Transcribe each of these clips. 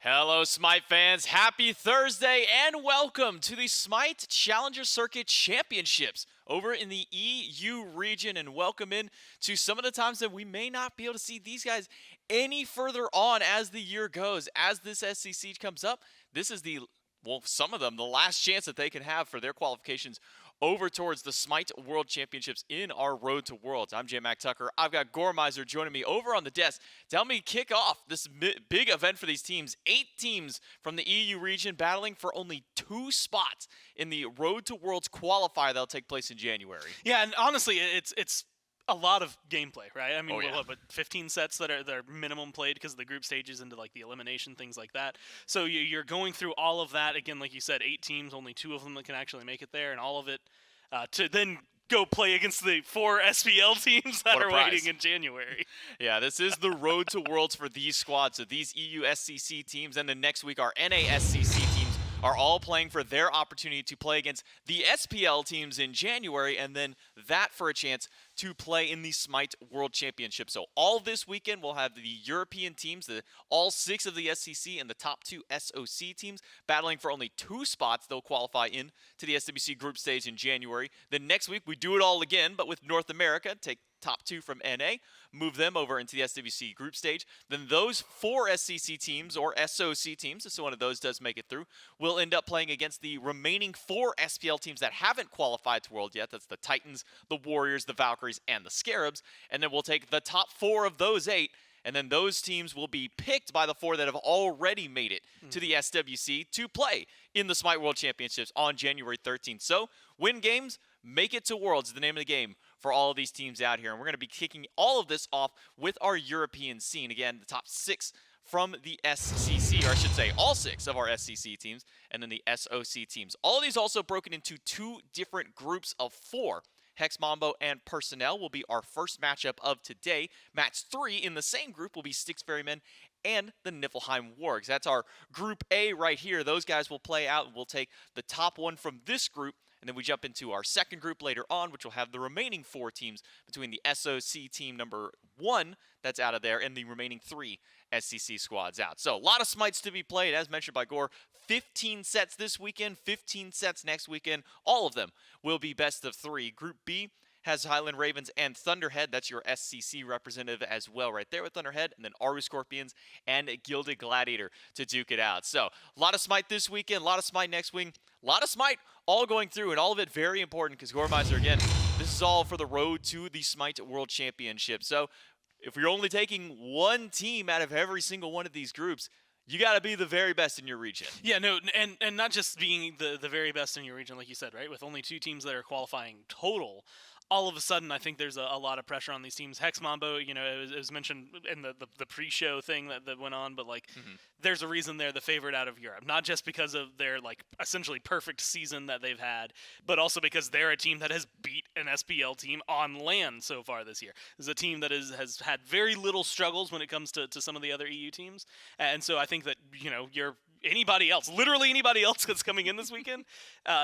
Hello, Smite fans. Happy Thursday and welcome to the Smite Challenger Circuit Championships over in the EU region. And welcome in to some of the times that we may not be able to see these guys any further on as the year goes. As this SCC comes up, this is some of them, the last chance that they can have for their qualifications over towards the Smite World Championships in our Road to Worlds. I'm J-Mac Tucker. I've got Gormizer joining me over on the desk to help me kick off this big event for these teams. 8 teams from the EU region battling for only 2 spots in the Road to Worlds qualifier that'll take place in January. Yeah, and honestly, it's a lot of gameplay, right? I mean, But 15 sets that are minimum played because of the group stages into like the elimination, things like that. So you're going through all of that. Again, like you said, 8 teams, only 2 of them that can actually make it there, and all of it to then go play against the 4 SPL teams that are waiting in January. Yeah, this is the Road to Worlds for these squads. So these EU SCC teams, and then next week our NA SCC teams are all playing for their opportunity to play against the SPL teams in January, and then that for a chance to play in the Smite World Championship. So all this weekend we'll have the European teams, all 6 of the SCC and the top 2 SOC teams battling for only 2 spots. They'll qualify in to the SWC group stage in January. Then next week we do it all again, but with North America, take top 2 from NA, move them over into the SWC group stage. Then those 4 SCC teams, or SOC teams, so one of those does make it through, will end up playing against the remaining 4 SPL teams that haven't qualified to World yet. That's the Titans, the Warriors, the Valkyries, and the Scarabs. And then we'll take the top 4 of those 8, and then those teams will be picked by the 4 that have already made it to the SWC to play in the Smite World Championships on January 13th. So win games, make it to Worlds is the name of the game for all of these teams out here. And we're going to be kicking all of this off with our European scene. Again, the top 6 from the SCC, or I should say all 6 of our SCC teams, and then the SOC teams. All of these also broken into 2 different groups of 4. Hex Mambo and Personel will be our first matchup of today. Match 3 in the same group will be Styx Ferrymen and the Niflheim Wargs. That's our Group A right here. Those guys will play out, and we'll take the top 1 from this group. And then we jump into our second group later on, which will have the remaining 4 teams between the SOC team number 1 that's out of there and the remaining 3 SCC squads out. So a lot of Smites to be played, as mentioned by Gore. 15 sets this weekend, 15 sets next weekend. All of them will be best of 3. Group B has Highland Ravens and Thunderhead. That's your SCC representative as well right there with Thunderhead. And then Aru Scorpions and Gilded Gladiator to duke it out. So a lot of Smite this weekend, a lot of Smite next week, a lot of Smite all going through, and all of it very important because Gormizer, again, this is all for the road to the Smite World Championship. So if you're only taking 1 team out of every single one of these groups, you got to be the very best in your region. Yeah, no, and not just being the very best in your region, like you said, right? With only 2 teams that are qualifying total, all of a sudden, I think there's a lot of pressure on these teams. Hex Mambo, you know, it was mentioned in the pre-show thing that went on, but, like, there's a reason they're the favorite out of Europe. Not just because of their, like, essentially perfect season that they've had, but also because they're a team that has beat an SPL team on land so far this year. This is a team that has had very little struggles when it comes to some of the other EU teams. And so I think that, you know, anybody else, literally anybody else that's coming in this weekend,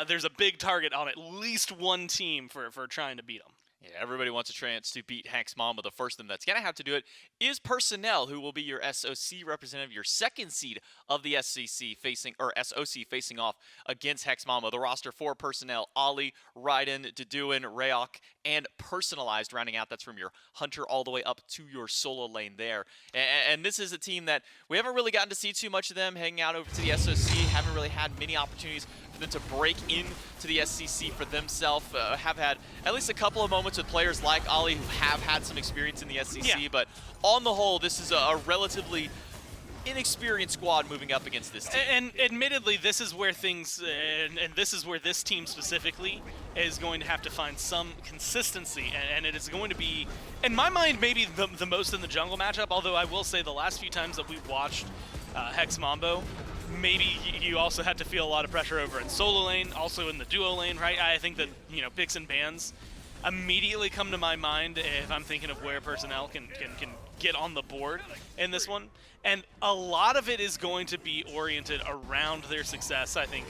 there's a big target on at least 1 team for trying to beat them. Yeah, everybody wants a chance to beat Hex Mambo. The first of them that's going to have to do it is Personel, who will be your SOC representative, your 2nd seed of the SCC SOC facing off against Hex Mambo. The roster for Personel: Olllly, RAIIDUN, Duduin, reeok, and Personalised rounding out. That's from your Hunter all the way up to your solo lane there. And this is a team that we haven't really gotten to see too much of them hanging out over to the SOC. Haven't really had many opportunities for them to break into the SCC for themselves. Have had at least a couple of moments with players like Olllly who have had some experience in the SCC, but on the whole, this is a relatively inexperienced squad moving up against this team. And admittedly, this is where things, and this is where this team specifically is going to have to find some consistency, and it is going to be, in my mind, maybe the most in the jungle matchup, although I will say the last few times that we've watched Hex Mambo, maybe you also had to feel a lot of pressure over in solo lane, also in the duo lane, right? I think that, you know, picks and bans immediately come to my mind if I'm thinking of where Personel can get on the board in this one. And a lot of it is going to be oriented around their success, I think,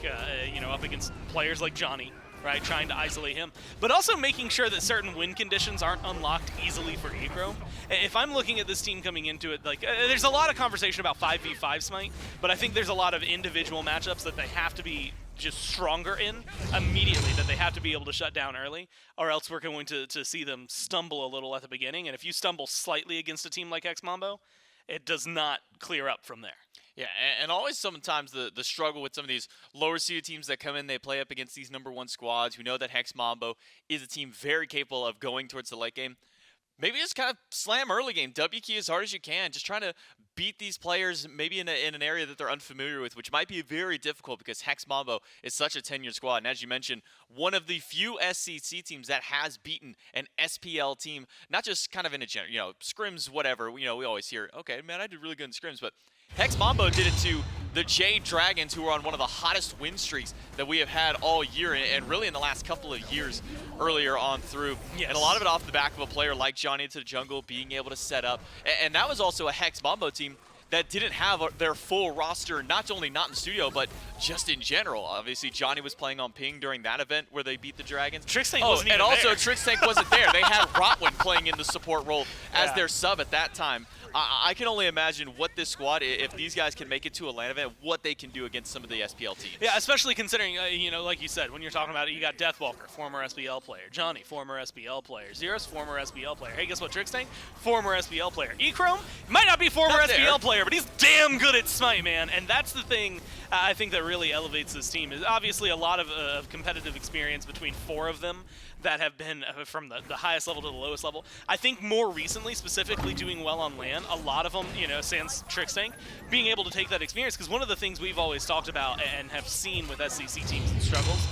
you know, up against players like Dzoni, right, trying to isolate him, but also making sure that certain win conditions aren't unlocked easily for Echrome. if I'm looking at this team coming into it, like there's a lot of conversation about 5v5 Smite, but I think there's a lot of individual matchups that they have to be just stronger in immediately, that they have to be able to shut down early, or else we're going to see them stumble a little at the beginning. And if you stumble slightly against a team like Hex Mambo, it does not clear up from there. Yeah, and always sometimes the struggle with some of these lower seeded teams that come in, they play up against these #1 squads. We know that Hex Mambo is a team very capable of going towards the late game. Maybe just kind of slam early game, W key as hard as you can, just trying to beat these players maybe in an area that they're unfamiliar with, which might be very difficult because Hex Mambo is such a tenured squad. And as you mentioned, one of the few SCC teams that has beaten an SPL team, not just kind of in a general, scrims, whatever. We always hear, okay, man, I did really good in scrims, but Hex Mambo did it to the Jade Dragons, who are on one of the hottest win streaks that we have had all year, and really in the last couple of years earlier on through. Yes. And a lot of it off the back of a player like Dzoni into the jungle, being able to set up. And that was also a Hex Mambo team that didn't have their full roster, not only not in studio, but just in general. Obviously, Dzoni was playing on ping during that event where they beat the Dragons. Trixtank wasn't even and also there. Trixtank wasn't there. They had Rotwin playing in the support role as Yeah. their sub at that time. I can only imagine what this squad, if these guys can make it to a LAN event, what they can do against some of the SPL teams. Yeah, especially considering, like you said, when you're talking about it, you got Deathwalker, former SPL player. Dzoni, former SPL player. Zyrhoes, former SPL player. Hey, guess what? Trixtank, former SPL player. Echrome might not be former Not SPL there. player, but he's damn good at Smite, man. And that's the thing I think that really elevates this team. Is obviously a lot of competitive experience between 4 of them that have been from the highest level to the lowest level. I think more recently, specifically doing well on LAN, a lot of them, sans Trixtank, being able to take that experience, because one of the things we've always talked about and have seen with SCC teams and struggles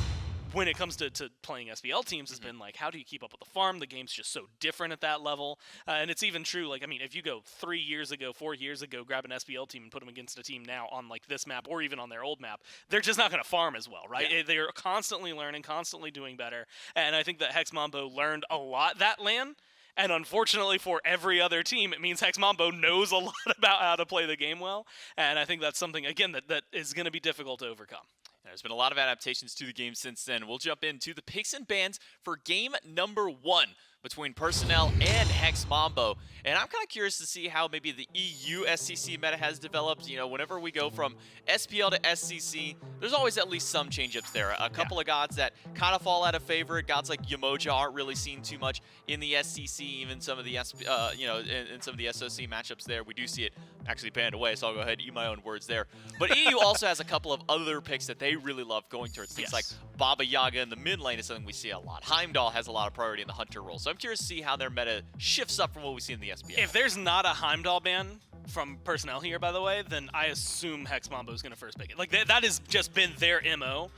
when it comes to playing SPL teams has been like, how do you keep up with the farm? The game's just so different at that level. And it's even true, if you go 3 years ago, 4 years ago, grab an SPL team and put them against a team now on like this map or even on their old map, they're just not going to farm as well, right? Yeah. They're constantly learning, constantly doing better. And I think that Hex Mambo learned a lot that LAN. And unfortunately for every other team, it means Hex Mambo knows a lot about how to play the game well. And I think that's something, again, that is going to be difficult to overcome. There's been a lot of adaptations to the game since then. We'll jump into the picks and bans for game #1 between Personel and Hex Mambo. And I'm kind of curious to see how maybe the EU SCC meta has developed. Whenever we go from SPL to SCC, there's always at least some change-ups there. A couple of gods that kind of fall out of favor. Gods like Yamoja aren't really seen too much in the SCC, even some of the in some of the SOC matchups there. We do see it actually banned away, so I'll go ahead and eat my own words there. But EU also has a couple of other picks that they really love going towards. Things like Baba Yaga in the mid lane is something we see a lot. Heimdall has a lot of priority in the Hunter role. So I'm curious to see how their meta shifts up from what we see in the SPL. If there's not a Heimdall ban from Personel here, by the way, then I assume Hex Mambo is going to first pick it. Like, that has just been their MO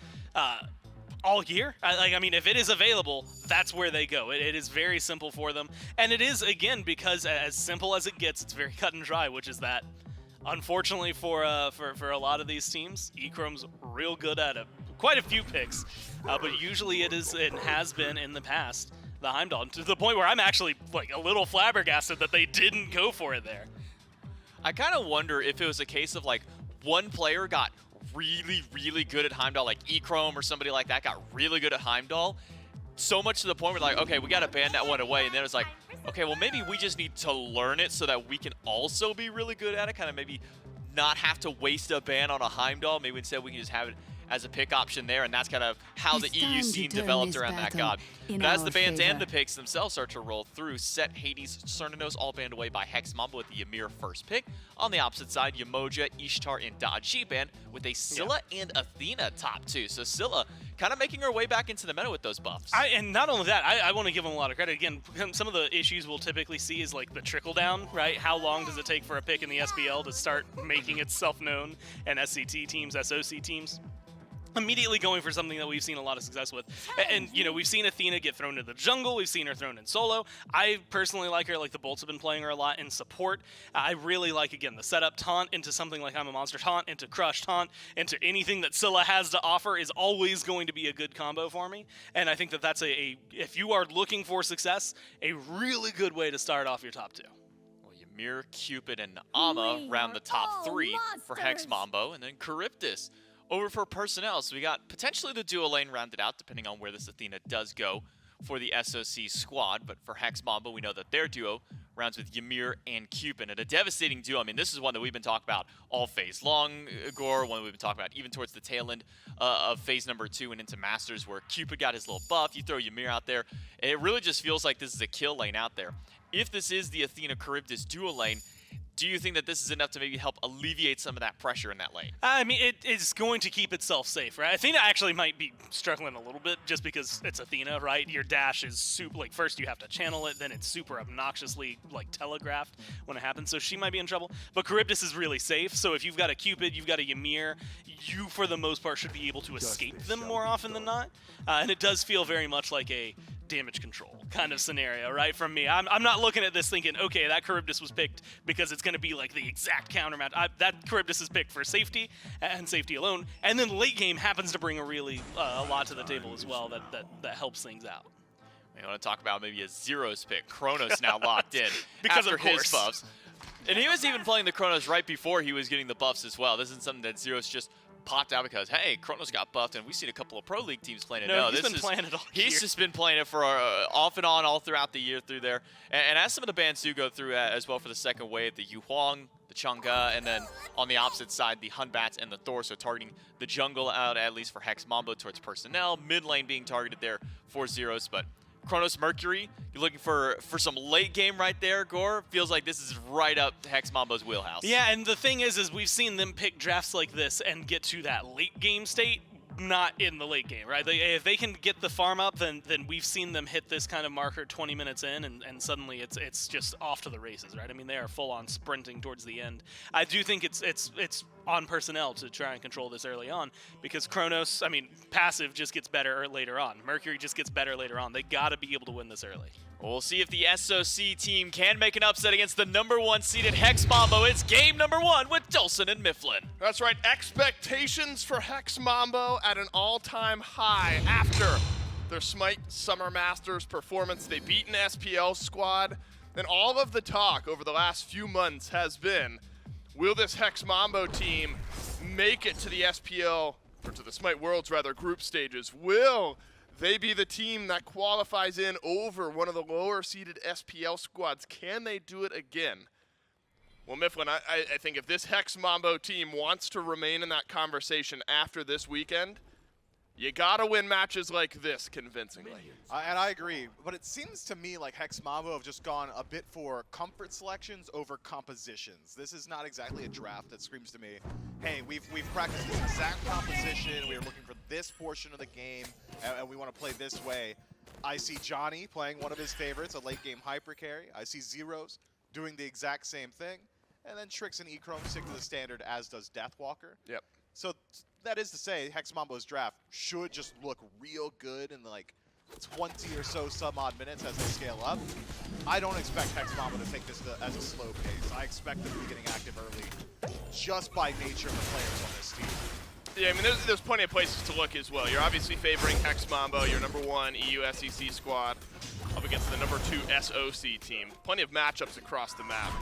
all year. If it is available, that's where they go. It is very simple for them. And it is, again, because as simple as it gets, it's very cut and dry, which is that, unfortunately for a lot of these teams, Echrome's real good at it. Quite a few picks, but usually it has been in the past the Heimdall, to the point where I'm actually like a little flabbergasted that they didn't go for it there. I kind of wonder if it was a case of like one player got really, really good at Heimdall, like Echrome or somebody like that got really good at Heimdall, so much to the point where like, okay, we got to ban that one away, and then it's like, okay, well maybe we just need to learn it so that we can also be really good at it, kind of maybe not have to waste a ban on a Heimdall. Maybe instead we can just have it as a pick option there, and that's kind of how the EU scene developed around that god. But as the bans and the picks themselves start to roll through, Set, Hades, Cernunnos all banned away by Hex Mambo with the Ymir first pick. On the opposite side, Yamoja, Ishtar, and Dodge banned with a Scylla and Athena top 2. So Scylla kind of making her way back into the meta with those buffs. And not only that, I want to give them a lot of credit. Again, some of the issues we'll typically see is like the trickle down, right? How long does it take for a pick in the SPL to start making itself known in SCT teams, SOC teams? Immediately going for something that we've seen a lot of success with. And we've seen Athena get thrown into the jungle. We've seen her thrown in solo. I personally like her. Like, the Bolts have been playing her a lot in support. I really like, again, the setup taunt into something like I'm a Monster taunt, into Crush taunt, into anything that Scylla has to offer is always going to be a good combo for me. And I think that that's if you are looking for success, a really good way to start off your top 2. Well, Ymir, Cupid, and Ama round the top 3 for Hex Mambo, and then Charybdis over for Personel. So we got potentially the duo lane rounded out, depending on where this Athena does go for the SOC squad. But for Hex Mambo, we know that their duo rounds with Ymir and Cupid. And a devastating duo. I mean, this is one that we've been talking about all phase long, Gore, one that we've been talking about even towards the tail end of phase number 2 and into Masters, where Cupid got his little buff. You throw Ymir out there, and it really just feels like this is a kill lane out there. If this is the Athena Charybdis dual lane, do you think that this is enough to maybe help alleviate some of that pressure in that lane? I mean, it is going to keep itself safe, right? Athena actually might be struggling a little bit just because it's Athena, right? Your dash is super, like, first you have to channel it, then it's super obnoxiously, like, telegraphed when it happens, so she might be in trouble. But Charybdis is really safe, so if you've got a Cupid, you've got a Ymir, you, for the most part, should be able to escape them more often than not. And it does feel very much like a damage control kind of scenario, right? From me, I'm not looking at this thinking, okay, that Charybdis was picked because it's going to be like the exact countermatch. That Charybdis is picked for safety and safety alone, and then late game happens to bring a really a lot to the table as well that helps things out. I want to talk about maybe a Zyrhoes pick. Chronos now locked in because after of course. his buffs. And he was even playing the Chronos right before he was getting the buffs as well. This isn't something that Zyrhoes just popped out because, hey, Chronos got buffed, and we've seen a couple of Pro League teams playing it. No, he's been playing it all year. He's just been playing it for off and on all throughout the year through there. And as some of the bans do go through as well for the second wave, the Huang, the Chang'e, and then on the opposite side, the Hunbats and the Thor, so targeting the jungle out, at least for Hex Mambo towards Personel. Mid lane being targeted there for Zyrhoes, but Chronos Mercury, you're looking for some late game right there, Gore. Feels like this is right up Hex Mambo's wheelhouse. Yeah, and the thing is we've seen them pick drafts like this and get to that late game state, not in the late game, right? If they can get the farm up, then we've seen them hit this kind of marker 20 minutes in, and suddenly it's just off to the races, right? I mean, they are full on sprinting towards the end. I do think it's on Personel to try and control this early on, because Chronos, I mean, passive just gets better later on. Mercury just gets better later on. They got to be able to win this early. Well, we'll see if the SOC team can make an upset against the #1 seeded Hex Mambo. It's game number 1 with Dulcin and Mifflin. That's right. Expectations for Hex Mambo at an all-time high after their Smite Summer Masters performance. They beat an SPL squad, and all of the talk over the last few months has been, will this Hex Mambo team make it to the SPL, or to the Smite Worlds rather, group stages? Will they be the team that qualifies in over one of the lower-seeded SPL squads? Can they do it again? Well, Mifflin, I think if this Hex Mambo team wants to remain in that conversation after this weekend, you gotta win matches like this convincingly. And I agree, but it seems to me like Hex Mambo have just gone a bit for comfort selections over compositions. This is not exactly a draft that screams to me, hey, we've practiced this exact composition, we are looking for this portion of the game, and we want to play this way. I see Dzoni playing one of his favorites, a late game hyper carry. I see Zyrhoes doing the exact same thing, and then Trix and Echrome stick to the standard, as does Deathwalker. Yep. So that is to say, Hex Mambo's draft should just look real good in like 20 or so some odd minutes as they scale up. I don't expect Hex Mambo to take this as a slow pace. I expect them to be getting active early just by nature of the players on this team. Yeah, I mean, there's plenty of places to look as well. You're obviously favoring Hex Mambo, your #1 EU SCC squad, up against the #2 SOC team. Plenty of matchups across the map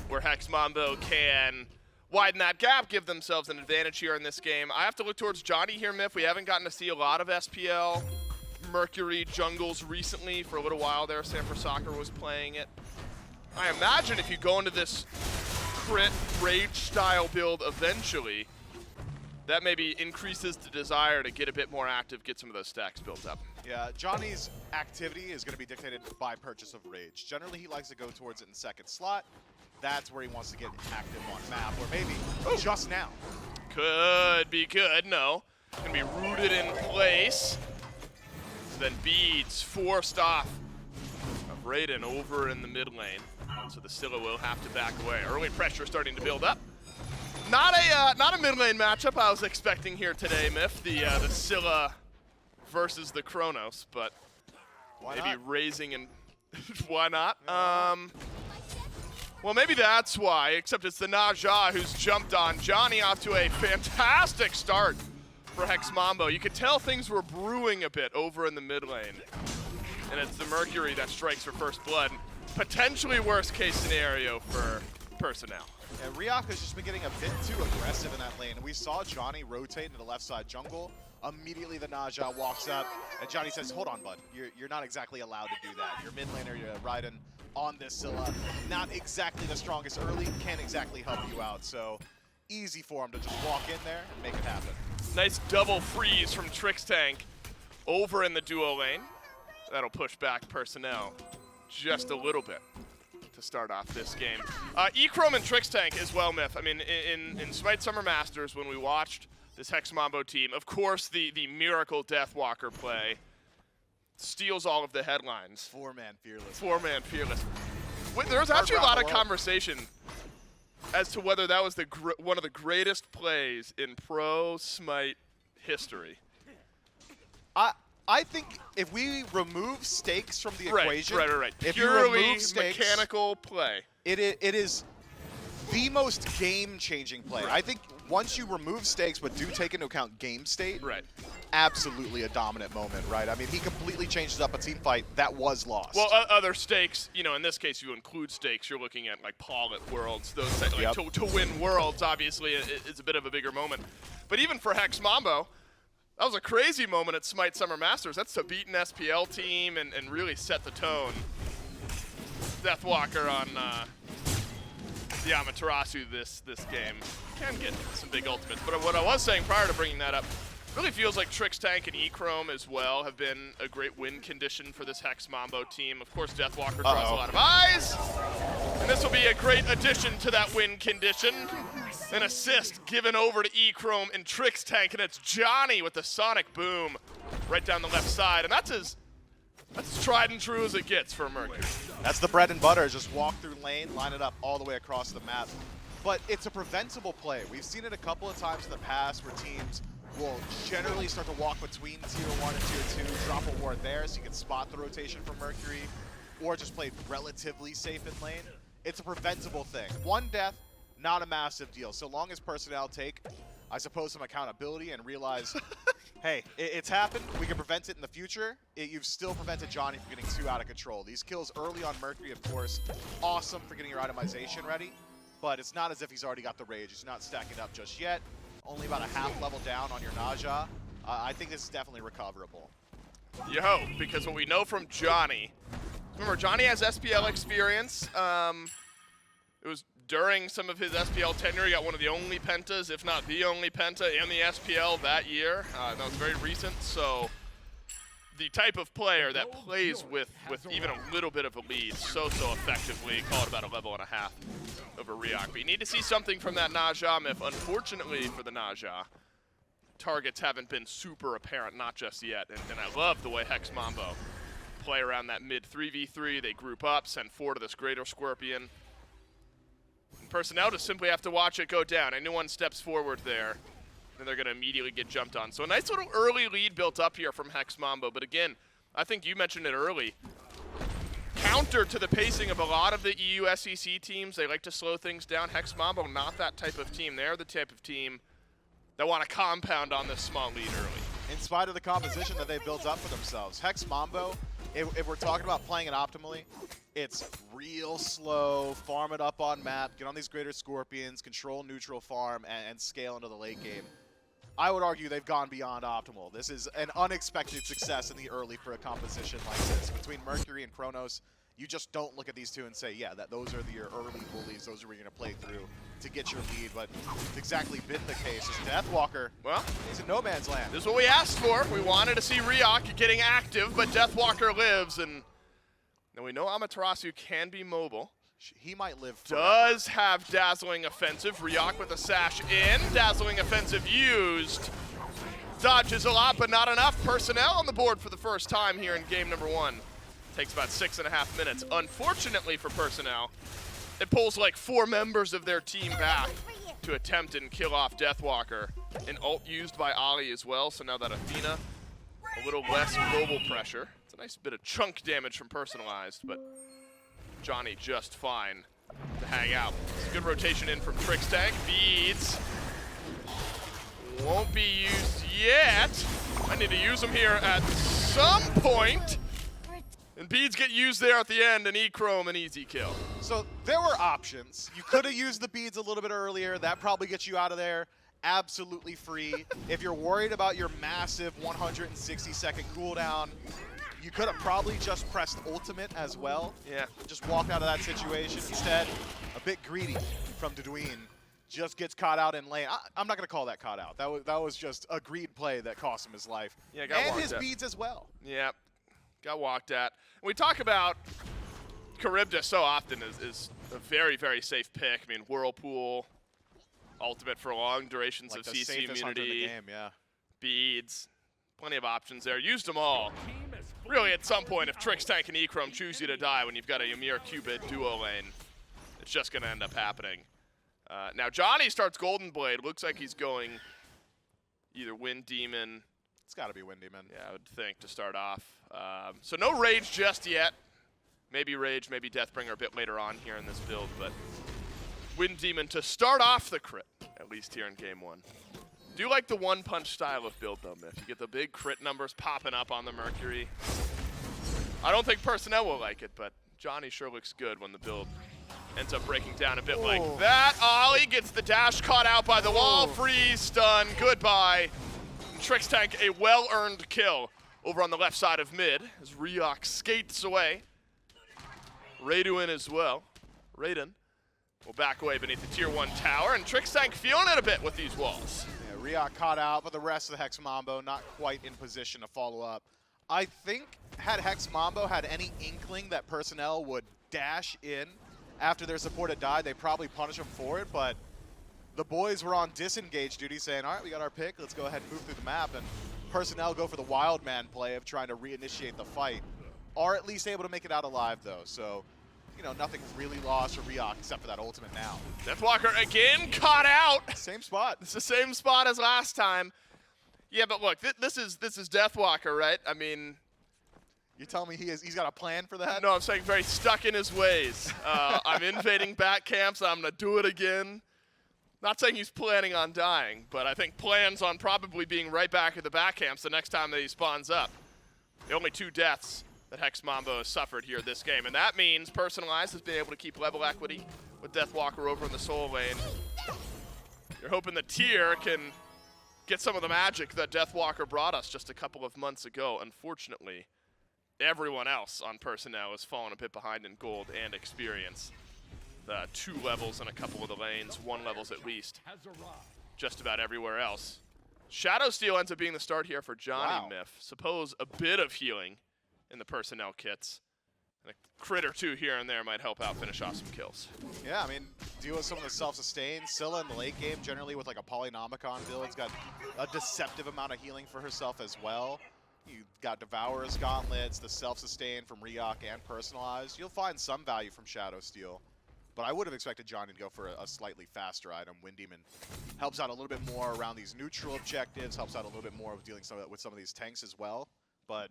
where Hex Mambo can widen that gap, give themselves an advantage here in this game. I have to look towards Dzoni here, Miff. We haven't gotten to see a lot of SPL Mercury jungles recently. For a little while there, Sanford Soccer was playing it. I imagine if you go into this crit rage style build eventually, that maybe increases the desire to get a bit more active, get some of those stacks built up. Yeah, Johnny's activity is going to be dictated by purchase of rage. Generally, he likes to go towards it in second slot. That's where he wants to get active on map, or maybe just now. Could be good, no. Gonna be rooted in place. So then Beads forced off of RAIIDUN over in the mid lane. So the Scylla will have to back away. Early pressure starting to build up. Not a mid lane matchup I was expecting here today, Miff. The Scylla versus the Chronos, but maybe raising and why not? Well, maybe that's why, except it's the Naja who's jumped on Dzoni off to a fantastic start for Hex Mambo. You could tell things were brewing a bit over in the mid lane. And it's the Mercury that strikes for first blood. Potentially worst case scenario for Personel. Yeah, reeok has just been getting a bit too aggressive in that lane. We saw Dzoni rotate into the left side jungle. Immediately the Naja walks up, and Dzoni says, hold on, bud. You're not exactly allowed to do that. Your mid laner, your RAIIDUN, on this Scylla. Not exactly the strongest early, can't exactly help you out. So easy for him to just walk in there and make it happen. Nice double freeze from Trixtank over in the duo lane. That'll push back Personel just a little bit to start off this game. Echrome and Trixtank as well, Myth. I mean, in Smite Summer Masters, when we watched this Hex Mambo team, of course the Miracle Deathwalker play steals all of the headlines. Four-man fearless. Four-man fearless. There was actually a lot of conversation as to whether that was one of the greatest plays in pro Smite history. I think if we remove stakes from the equation, right. If Purely you remove stakes, mechanical play. It is the most game-changing play. I think once you remove stakes but do take into account game state, absolutely a dominant moment, right? I mean, he completely changes up a team fight that was lost. Well, other stakes, you know, in this case, you include stakes. You're looking at like Paul at Worlds. Those like, to win Worlds, obviously, is a bit of a bigger moment. But even for Hex Mambo, that was a crazy moment at Smite Summer Masters. That's to beat an SPL team and really set the tone. Deathwalker on the Amaterasu this game. Can get some big ultimates. But what I was saying prior to bringing that up, really feels like Trixtank and Echrome as well have been a great win condition for this Hex Mambo team. Of course, Deathwalker draws a lot of eyes. And this will be a great addition to that win condition. An assist given over to Echrome and Trixtank, and it's Dzoni with the Sonic Boom right down the left side. And that's as tried and true as it gets for Mercury. That's the bread and butter. Just walk through lane, line it up all the way across the map. But it's a preventable play. We've seen it a couple of times in the past where teams will generally start to walk between tier 1 and tier 2, drop a ward there so you can spot the rotation from Mercury, or just play relatively safe in lane. It's a preventable thing. One death, not a massive deal. So long as Personel take, I suppose, some accountability and realize, hey, it's happened. We can prevent it in the future. You've still prevented Dzoni from getting too out of control. These kills early on Mercury, of course, awesome for getting your itemization ready, but it's not as if he's already got the rage. He's not stacking up just yet. Only about a half level down on your Naja. I think this is definitely recoverable. You hope, because what we know from Dzoni, remember, Dzoni has SPL experience. It was during some of his SPL tenure. He got one of the only pentas, if not the only penta in the SPL that year. That was very recent, so the type of player that plays with even a little bit of a lead so effectively, call it about a level and a half over reeok. But you need to see something from that Naja Myth. Unfortunately for the Naja, targets haven't been super apparent, not just yet. And I love the way Hex Mambo play around that mid 3v3. They group up, send 4 to this Greater Scorpion. And Personel just simply have to watch it go down. Anyone steps forward there, then they're going to immediately get jumped on. So a nice little early lead built up here from Hex Mambo. But again, I think you mentioned it early. Counter to the pacing of a lot of the EU SCC teams, they like to slow things down. Hex Mambo, not that type of team. They're the type of team that want to compound on this small lead early. In spite of the composition that they've built up for themselves, Hex Mambo, if we're talking about playing it optimally, it's real slow, farm it up on map, get on these Greater Scorpions, control neutral farm, and scale into the late game. I would argue they've gone beyond optimal. This is an unexpected success in the early for a composition like this. Between Mercury and Chronos, you just don't look at these two and say, yeah, those are your early bullies, those are where you're going to play through to get your lead, but it's exactly been the case. It's Deathwalker, well, he's in no man's land. This is what we asked for. We wanted to see reeok getting active, but Deathwalker lives, and we know Amaterasu can be mobile. He might live forever. Does have Dazzling Offensive. reeok with a sash in. Dazzling Offensive used. Dodges a lot, but not enough. Personel on the board for the first time here in game number 1. Takes about 6.5 minutes. Unfortunately for Personel, it pulls like 4 members of their team back to attempt and kill off Deathwalker. An ult used by Olllly as well, so now that Athena, a little less global pressure. It's a nice bit of chunk damage from Personalised, but Dzoni just fine to hang out. It's a good rotation in from Trixtank. Beads won't be used yet. I need to use them here at some point. And beads get used there at the end, and Echrome an easy kill. So there were options. You could have used the beads a little bit earlier. That probably gets you out of there absolutely free. If you're worried about your massive 160-second cooldown, You could have probably just pressed ultimate as well. Yeah. Just walked out of that situation. Instead, a bit greedy from Duduin. Just gets caught out in lane. I'm not going to call that caught out. That was just a greed play that cost him his life. Yeah, got and walked his at. beads as well. Yeah, got walked at. We talk about Charybdis so often is a very, very safe pick. I mean, Whirlpool, ultimate for long durations Like of the CC safest hunter in the immunity, game, yeah. beads, plenty of options there. Used them all. Really, at some point, if Trixtank and Echrome choose you to die when you've got a Ymir Cupid duo lane, it's just going to end up happening. Now, Dzoni starts Golden Blade. Looks like he's going either Wind Demon. It's got to be Wind Demon. Yeah, I would think, to start off. So no Rage just yet. Maybe Rage, maybe Deathbringer a bit later on here in this build, but Wind Demon to start off the crit, at least here in game one. Do you like the one-punch style of build, though, Myth? You get the big crit numbers popping up on the Mercury. I don't think Personel will like it, but Dzoni sure looks good when the build ends up breaking down a bit like that. Olllly gets the dash, caught out by the wall, freeze, stun, goodbye. Trixtank, a well-earned kill over on the left side of mid as reeok skates away. RAIIDUN as well. RAIIDUN will back away beneath the tier 1 tower, and Trixtank feeling it a bit with these walls. Yeah, reeok caught out, but the rest of the Hex Mambo not quite in position to follow up. I think had Hex Mambo had any inkling that Personel would dash in after their support had died, they probably punish him for it, but the boys were on disengage duty saying, all right, we got our pick, let's go ahead and move through the map, and Personel go for the wild man play of trying to reinitiate the fight. Are at least able to make it out alive, though, so, you know, nothing really lost for reeok except for that ultimate now. Deathwalker again caught out. Same spot. It's the same spot as last time. Yeah, but look, this is Deathwalker, right? I mean, You tell me he's got a plan for that? no, I'm saying very stuck in his ways. I'm invading back camps. I'm going to do it again. Not saying he's planning on dying, but I think plans on probably being right back at the back camps the next time that he spawns up. The only 2 deaths that Hex Mambo has suffered here this game, and that means Personalised has been able to keep level equity with Deathwalker over in the soul lane. You're hoping the tier can get some of the magic that Deathwalker brought us just a couple of months ago. Unfortunately, everyone else on Personel has fallen a bit behind in gold and experience. 2 levels in a couple of the lanes, 1 levels at least, just about everywhere else. Shadow Steel ends up being the start here for Dzoni. Myth. Suppose a bit of healing in the Personel kits. And a crit or 2 here and there might help out finish off some kills. Yeah, I mean, deal with some of the self-sustain. Scylla in the late game, generally with like a Polynomicon build, has got a deceptive amount of healing for herself as well. You got Devourer's Gauntlets, the self-sustain from reeok and Personalised. You'll find some value from Shadow Steel. But I would have expected Dzoni to go for a slightly faster item. Wind Demon helps out a little bit more around these neutral objectives, helps out a little bit more with dealing with some of these tanks as well. But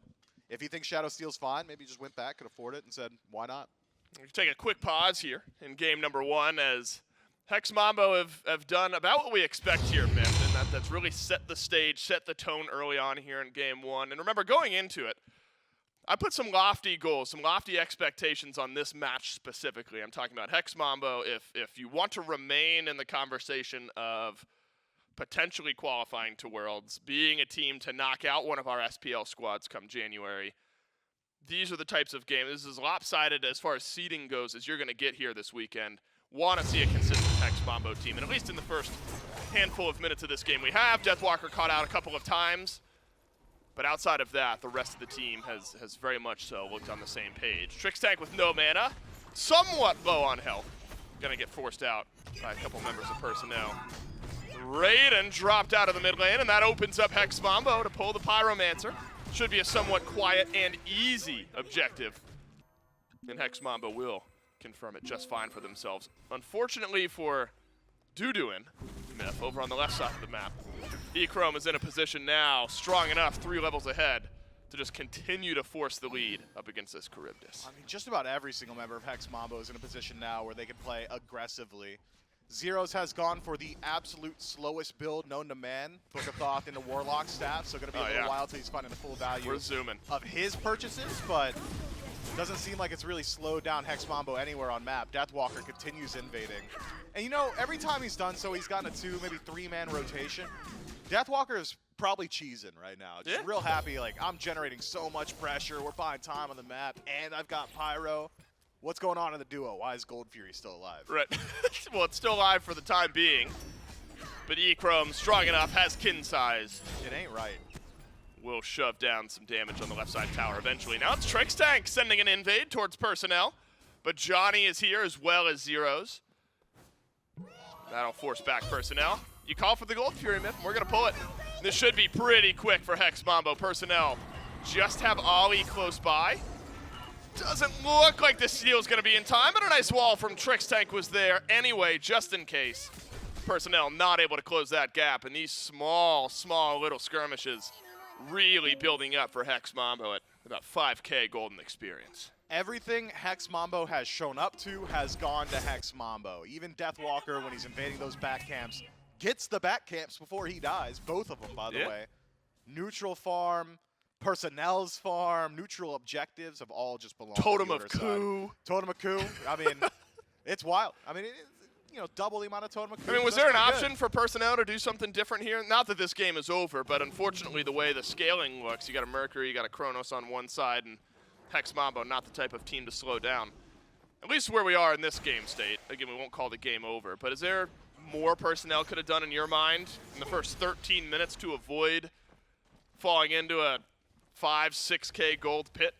if you think Shadow Steel's fine, maybe you just went back, could afford it, and said, why not? We can take a quick pause here in game number 1 as Hex Mambo have done about what we expect here, Myth, and that's really set the stage, set the tone early on here in game 1. And remember, going into it, I put some lofty goals, some lofty expectations on this match specifically. I'm talking about Hex Mambo. If you want to remain in the conversation of potentially qualifying to Worlds, being a team to knock out one of our SPL squads come January, these are the types of games. This is as lopsided as far as seeding goes as you're going to get here this weekend. Want to see a consistent Hex Mambo team, and at least in the first handful of minutes of this game we have. Deathwalker caught out a couple of times. But outside of that, the rest of the team has very much so looked on the same page. Trixtank with no mana, somewhat low on health. Gonna get forced out by a couple members of Personel. RAIIDUN dropped out of the mid lane, and that opens up Hex Mambo to pull the Pyromancer. Should be a somewhat quiet and easy objective. And Hex Mambo will confirm it just fine for themselves. Unfortunately for Duduin, Myth, over on the left side of the map, Echrome is in a position now, strong enough, 3 levels ahead, to just continue to force the lead up against this Charybdis. I mean, just about every single member of Hex Mambo is in a position now where they can play aggressively. Zyrhoes has gone for the absolute slowest build known to man, Book of Thoth into Warlock staff, so going to be a little while till he's finding the full value We're zooming. of his purchases, but doesn't seem like it's really slowed down Hex Mambo anywhere on map. Deathwalker continues invading. And you know, every time he's done so, he's gotten a 2, maybe 3-man rotation. Deathwalker is probably cheesing right now. Just real happy, like, I'm generating so much pressure. We're buying time on the map, and I've got Pyro. What's going on in the duo? Why is Gold Fury still alive? Right. Well, it's still alive for the time being. But Echrome, strong enough, has kin size. It ain't right. Will shove down some damage on the left side tower eventually. Now it's Trixtank sending an invade towards Personel. But Dzoni is here as well as Zyrhoes. That'll force back Personel. You call for the Gold Fury, Myth, and we're going to pull it. This should be pretty quick for Hex Mambo. Personel just have Olllly close by. Doesn't look like the steal's going to be in time, but a nice wall from Trixtank was there anyway, just in case. Personel not able to close that gap, and these small little skirmishes really building up for Hex Mambo at about 5K golden experience. Everything Hex Mambo has shown up to has gone to Hex Mambo. Even Deathwalker, when he's invading those back camps, gets the back camps before he dies. Both of them, by the way. Neutral farm, Personel's farm, neutral objectives have all just belonged Totem to the of other coup. side. Totem of coup. I mean, it's wild. I mean, you know, double the amount of Totem of coup. I mean, was there an option for Personel to do something different here? Not that this game is over, but unfortunately the way the scaling looks, you got a Mercury, you got a Chronos on one side, and Hex Mambo, not the type of team to slow down. At least where we are in this game state. Again, we won't call the game over, but is there more Personel could have done in your mind in the first 13 minutes to avoid falling into a 5-6K gold pit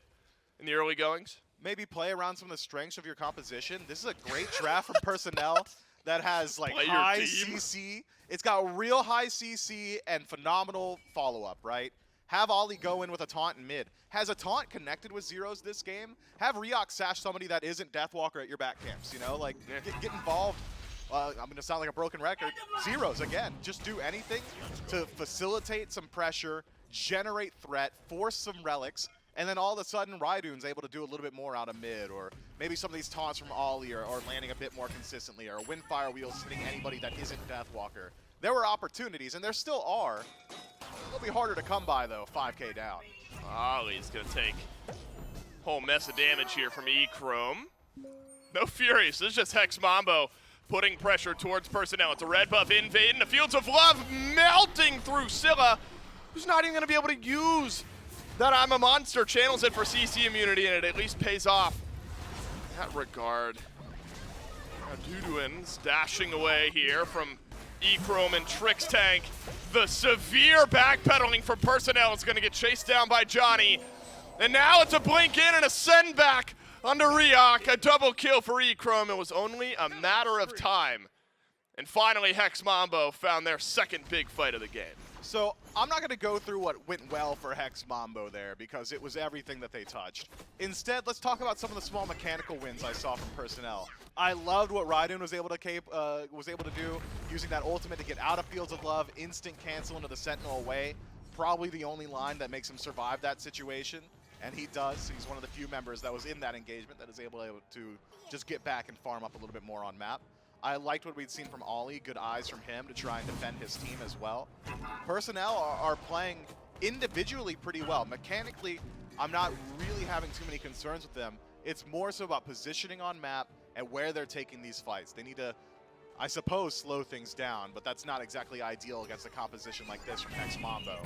in the early goings? Maybe play around some of the strengths of your composition. This is a great draft from Personel that has like Play your high team. CC. It's got real high CC and phenomenal follow-up, right? Have Olllly go in with a taunt in mid. Has a taunt connected with Zyrhoes this game? Have reeok sash somebody that isn't Deathwalker at your back camps, you know? Like, get involved. I'm going to sound like a broken record. Zyrhoes, again, just do anything to facilitate some pressure, generate threat, force some relics, and then all of a sudden RAIIDUN's able to do a little bit more out of mid, or maybe some of these taunts from Olllly or landing a bit more consistently, or Windfire Wheel sitting anybody that isn't Deathwalker. There were opportunities, and there still are. It'll be harder to come by, though, 5K down. Olllly's going to take a whole mess of damage here from Echrome. No Fury, so this is just Hex Mambo putting pressure towards Personel. It's a red buff invade, and the Fields of Love melting through Scylla, who's not even going to be able to use that I'm a Monster, channels it for CC immunity, and it at least pays off in that regard. Now Duduin's dashing away here from Echrome and Trixtank. The severe backpedaling from Personel is going to get chased down by Dzoni. And now it's a blink in and a send back under reeok. A double kill for Echrome. It was only a matter of time. And finally, Hex Mambo found their second big fight of the game. So I'm not going to go through what went well for Hex Mambo there because it was everything that they touched. Instead, let's talk about some of the small mechanical wins I saw from Personel. I loved what RAIIDUN was able to do, using that ultimate to get out of Fields of Love, instant cancel into the Sentinel away. Probably the only line that makes him survive that situation, and he does. He's one of the few members that was in that engagement that is able to just get back and farm up a little bit more on map. I liked what we'd seen from Olllly, good eyes from him to try and defend his team as well. Personel are playing individually pretty well. Mechanically, I'm not really having too many concerns with them. It's more so about positioning on map and where they're taking these fights. They need to, I suppose, slow things down, but that's not exactly ideal against a composition like this from Hex Mambo.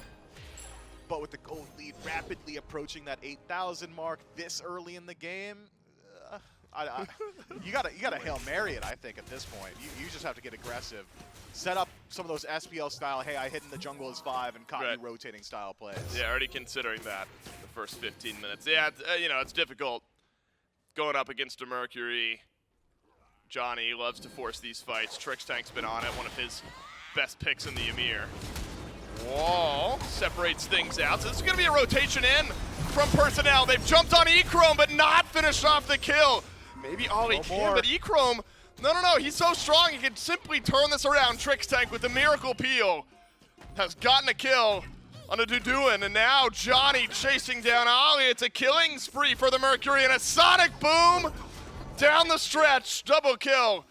But with the gold lead rapidly approaching that 8,000 mark this early in the game, you gotta Hail Mary it, I think, at this point. You just have to get aggressive. Set up some of those SPL style, hey, I hit in the jungle is 5 and caught you rotating style plays. Yeah, already considering that the first 15 minutes. Yeah, you know, it's difficult going up against a Mercury. Dzoni loves to force these fights. Trixtank's been on it, one of his best picks in the Ymir. Wall separates things out. So this is going to be a rotation in from Personel. They've jumped on Echrome, but not finished off the kill. Maybe Olllly can, but Echrome, no, he's so strong he can simply turn this around. Trixtank with the miracle peel has gotten a kill on a Duduin, and now Dzoni chasing down Olllly. It's a killing spree for the Mercury, and a sonic boom down the stretch. Double kill.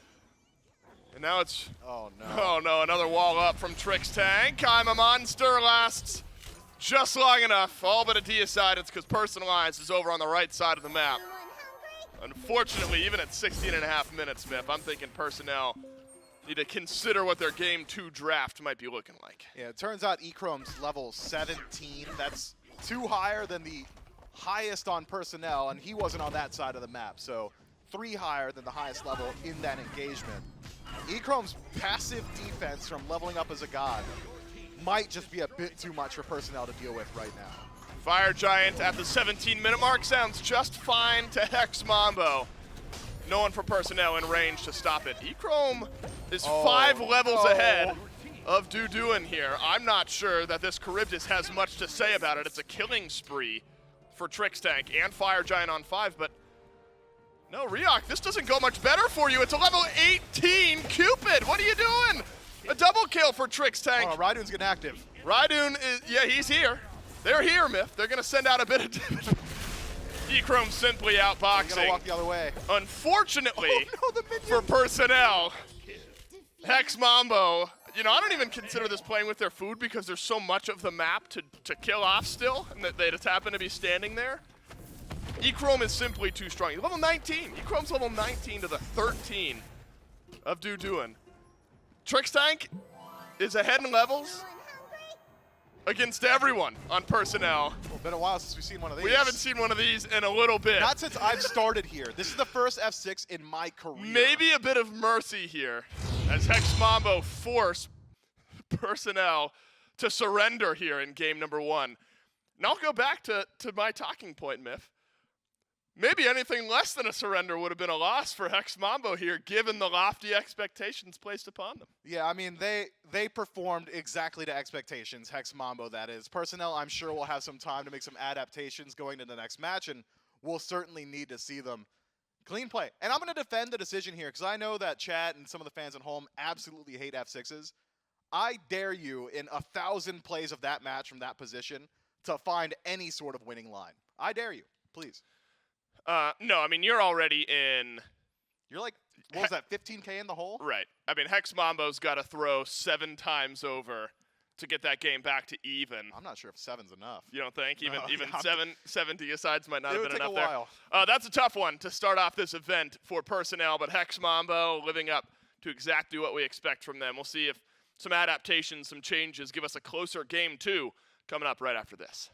And now it's, oh no, another wall up from Trixtank. I'm a Monster lasts just long enough. All but a deicide. It's because Personalised is over on the right side of the map. Unfortunately, even at 16.5 minutes, Smith, I'm thinking Personel need to consider what their Game 2 draft might be looking like. Yeah, it turns out Echrome's level 17. That's 2 higher than the highest on Personel, and he wasn't on that side of the map. So 3 higher than the highest level in that engagement. Echrome's passive defense from leveling up as a god might just be a bit too much for Personel to deal with right now. Fire Giant at the 17-minute mark sounds just fine to Hex Mambo. No one for Personel in range to stop it. Echrome is 5 levels ahead of Duduin here. I'm not sure that this Charybdis has much to say about it. It's a killing spree for Trixtank and Fire Giant on 5, but no, reeok, this doesn't go much better for you. It's a level 18 Cupid. What are you doing? A double kill for Trixtank. Oh, RAIIDUN's getting active. RAIIDUN is, yeah, he's here. They're here, Myth. They're gonna send out a bit of Echrome simply outboxing. Gonna walk the other way. Unfortunately for Personel, Hex Mambo, you know, I don't even consider this playing with their food because there's so much of the map to kill off still, and that they just happen to be standing there. Echrome is simply too strong. He's level 19. Echrome's level 19 to the 13 of Duduin. Trixtank is ahead in levels against everyone on Personel. Well, been a while since we've seen one of these. We haven't seen one of these in a little bit. Not since I've started here. This is the first F6 in my career. Maybe a bit of mercy here as Hex Mambo force Personel to surrender here in game number 1. And I'll go back to my talking point, Myth. Maybe anything less than a surrender would have been a loss for Hex Mambo here, given the lofty expectations placed upon them. Yeah, I mean, they performed exactly to expectations, Hex Mambo, that is. Personel, I'm sure, will have some time to make some adaptations going to the next match, and we'll certainly need to see them. Clean play. And I'm going to defend the decision here, because I know that chat and some of the fans at home absolutely hate F6s. I dare you, in 1,000 plays of that match from that position, to find any sort of winning line. I dare you, please. No, I mean, you're already in. You're like, what was that, 15K in the hole? Right. I mean, Hex Mambo's got to throw 7 times over to get that game back to even. I'm not sure if 7's enough. You don't think? Even yeah. 70 asides might not have been enough there. It would take a while. That's a tough one to start off this event for Personel, but Hex Mambo living up to exactly what we expect from them. We'll see if some adaptations, some changes give us a closer game 2 coming up right after this.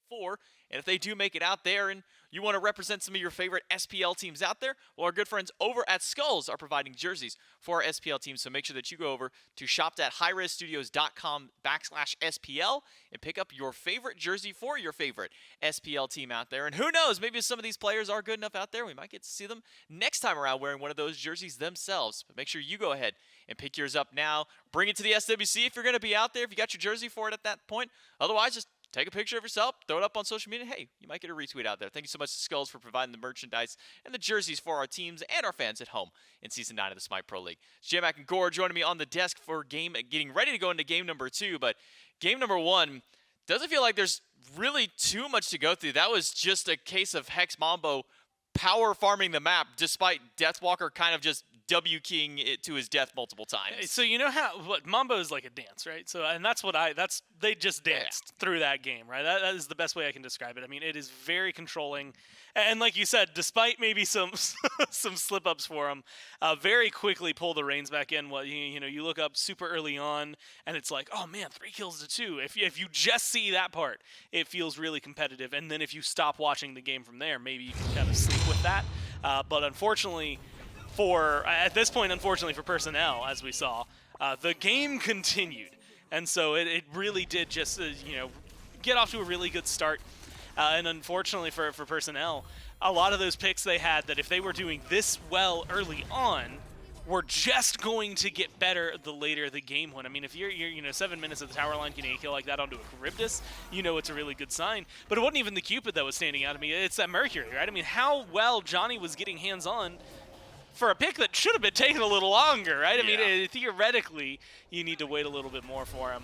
4. And if they do make it out there and you want to represent some of your favorite SPL teams out there, well, our good friends over at Skulls are providing jerseys for our SPL teams. So make sure that you go over to shop.hi-rezstudios.com/SPL and pick up your favorite jersey for your favorite SPL team out there. And who knows, maybe if some of these players are good enough out there, we might get to see them next time around wearing one of those jerseys themselves. But make sure you go ahead and pick yours up now. Bring it to the SWC if you're going to be out there, if you got your jersey for it at that point. Otherwise, just take a picture of yourself, throw it up on social media. Hey, you might get a retweet out there. Thank you so much to Skulls for providing the merchandise and the jerseys for our teams and our fans at home in Season 9 of the Smite Pro League. It's J-Mac and Gore joining me on the desk for getting ready to go into game number 2. But game number 1 doesn't feel like there's really too much to go through. That was just a case of Hex Mambo power farming the map, despite Deathwalker kind of just W-keying it to his death multiple times. So you know what Mambo is like a dance, right? So and that's what they just danced through that game, right? That is the best way I can describe it. I mean, it is very controlling, and like you said, despite maybe some some slip ups for him, very quickly pull the reins back in. Well, you look up super early on, and it's like, oh man, 3 kills to 2. If you just see that part, it feels really competitive, and then if you stop watching the game from there, maybe you can kind of sleep with that. But unfortunately. At this point, unfortunately for Personel, as we saw, the game continued. And so it really did just, get off to a really good start. And unfortunately for Personel, a lot of those picks they had that if they were doing this well early on, were just going to get better the later the game went. I mean, if you're 7 minutes at the tower line getting a kill like that onto a Charybdis, it's a really good sign. But it wasn't even the Cupid that was standing out to me. It's that Mercury, right? I mean, how well Dzoni was getting hands-on for a pick that should have been taken a little longer, right? I mean, theoretically, you need to wait a little bit more for him.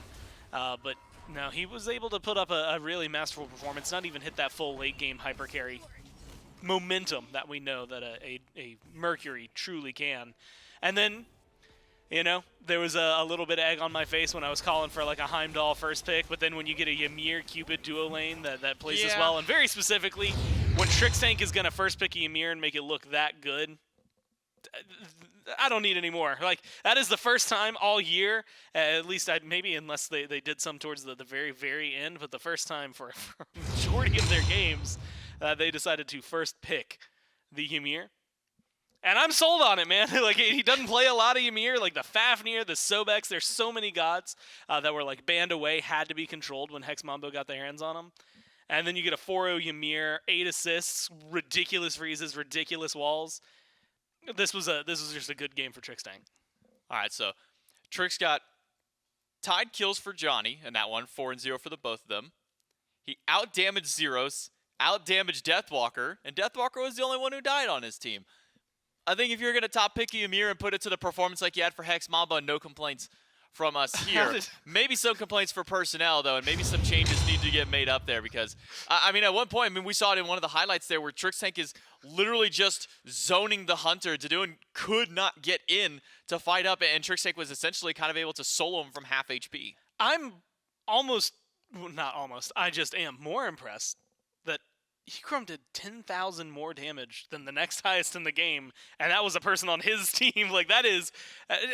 But no, he was able to put up a really masterful performance, not even hit that full late-game hyper carry momentum that we know that a Mercury truly can. And then, there was a little bit of egg on my face when I was calling for like a Heimdall first pick, but then when you get a Ymir Cupid duo lane that plays as well, and very specifically, when Trixtank is going to first pick a Ymir and make it look that good, I don't need any more. Like, that is the first time all year, at least maybe unless they did some towards the very, very end, but the first time for a majority of their games, they decided to first pick the Ymir. And I'm sold on it, man. Like, he doesn't play a lot of Ymir, like the Fafnir, the Sobex. There's so many gods that were like banned away, had to be controlled when Hex Mambo got their hands on them. And then you get a 4-0 Ymir, 8 assists, ridiculous freezes, ridiculous walls. This was just a good game for Trixtank. All right, so Trix got tied kills for Dzoni in that one, 4-0 for the both of them. He out-damaged Zyrhoes, out-damaged Deathwalker, and Deathwalker was the only one who died on his team. I think if you're going to top pick Ymir and put it to the performance like you had for Hex Mambo, no complaints from us here. Maybe some complaints for Personel, though, and maybe some changes need to get made up there because, I mean, at one point, we saw it in one of the highlights there where Trixtank is literally just zoning the Hunter. Duduin could not get in to fight up, and Trixtank was essentially kind of able to solo him from half HP. I'm I just am more impressed that Echrome did 10,000 more damage than the next highest in the game, and that was a person on his team. Like, that is,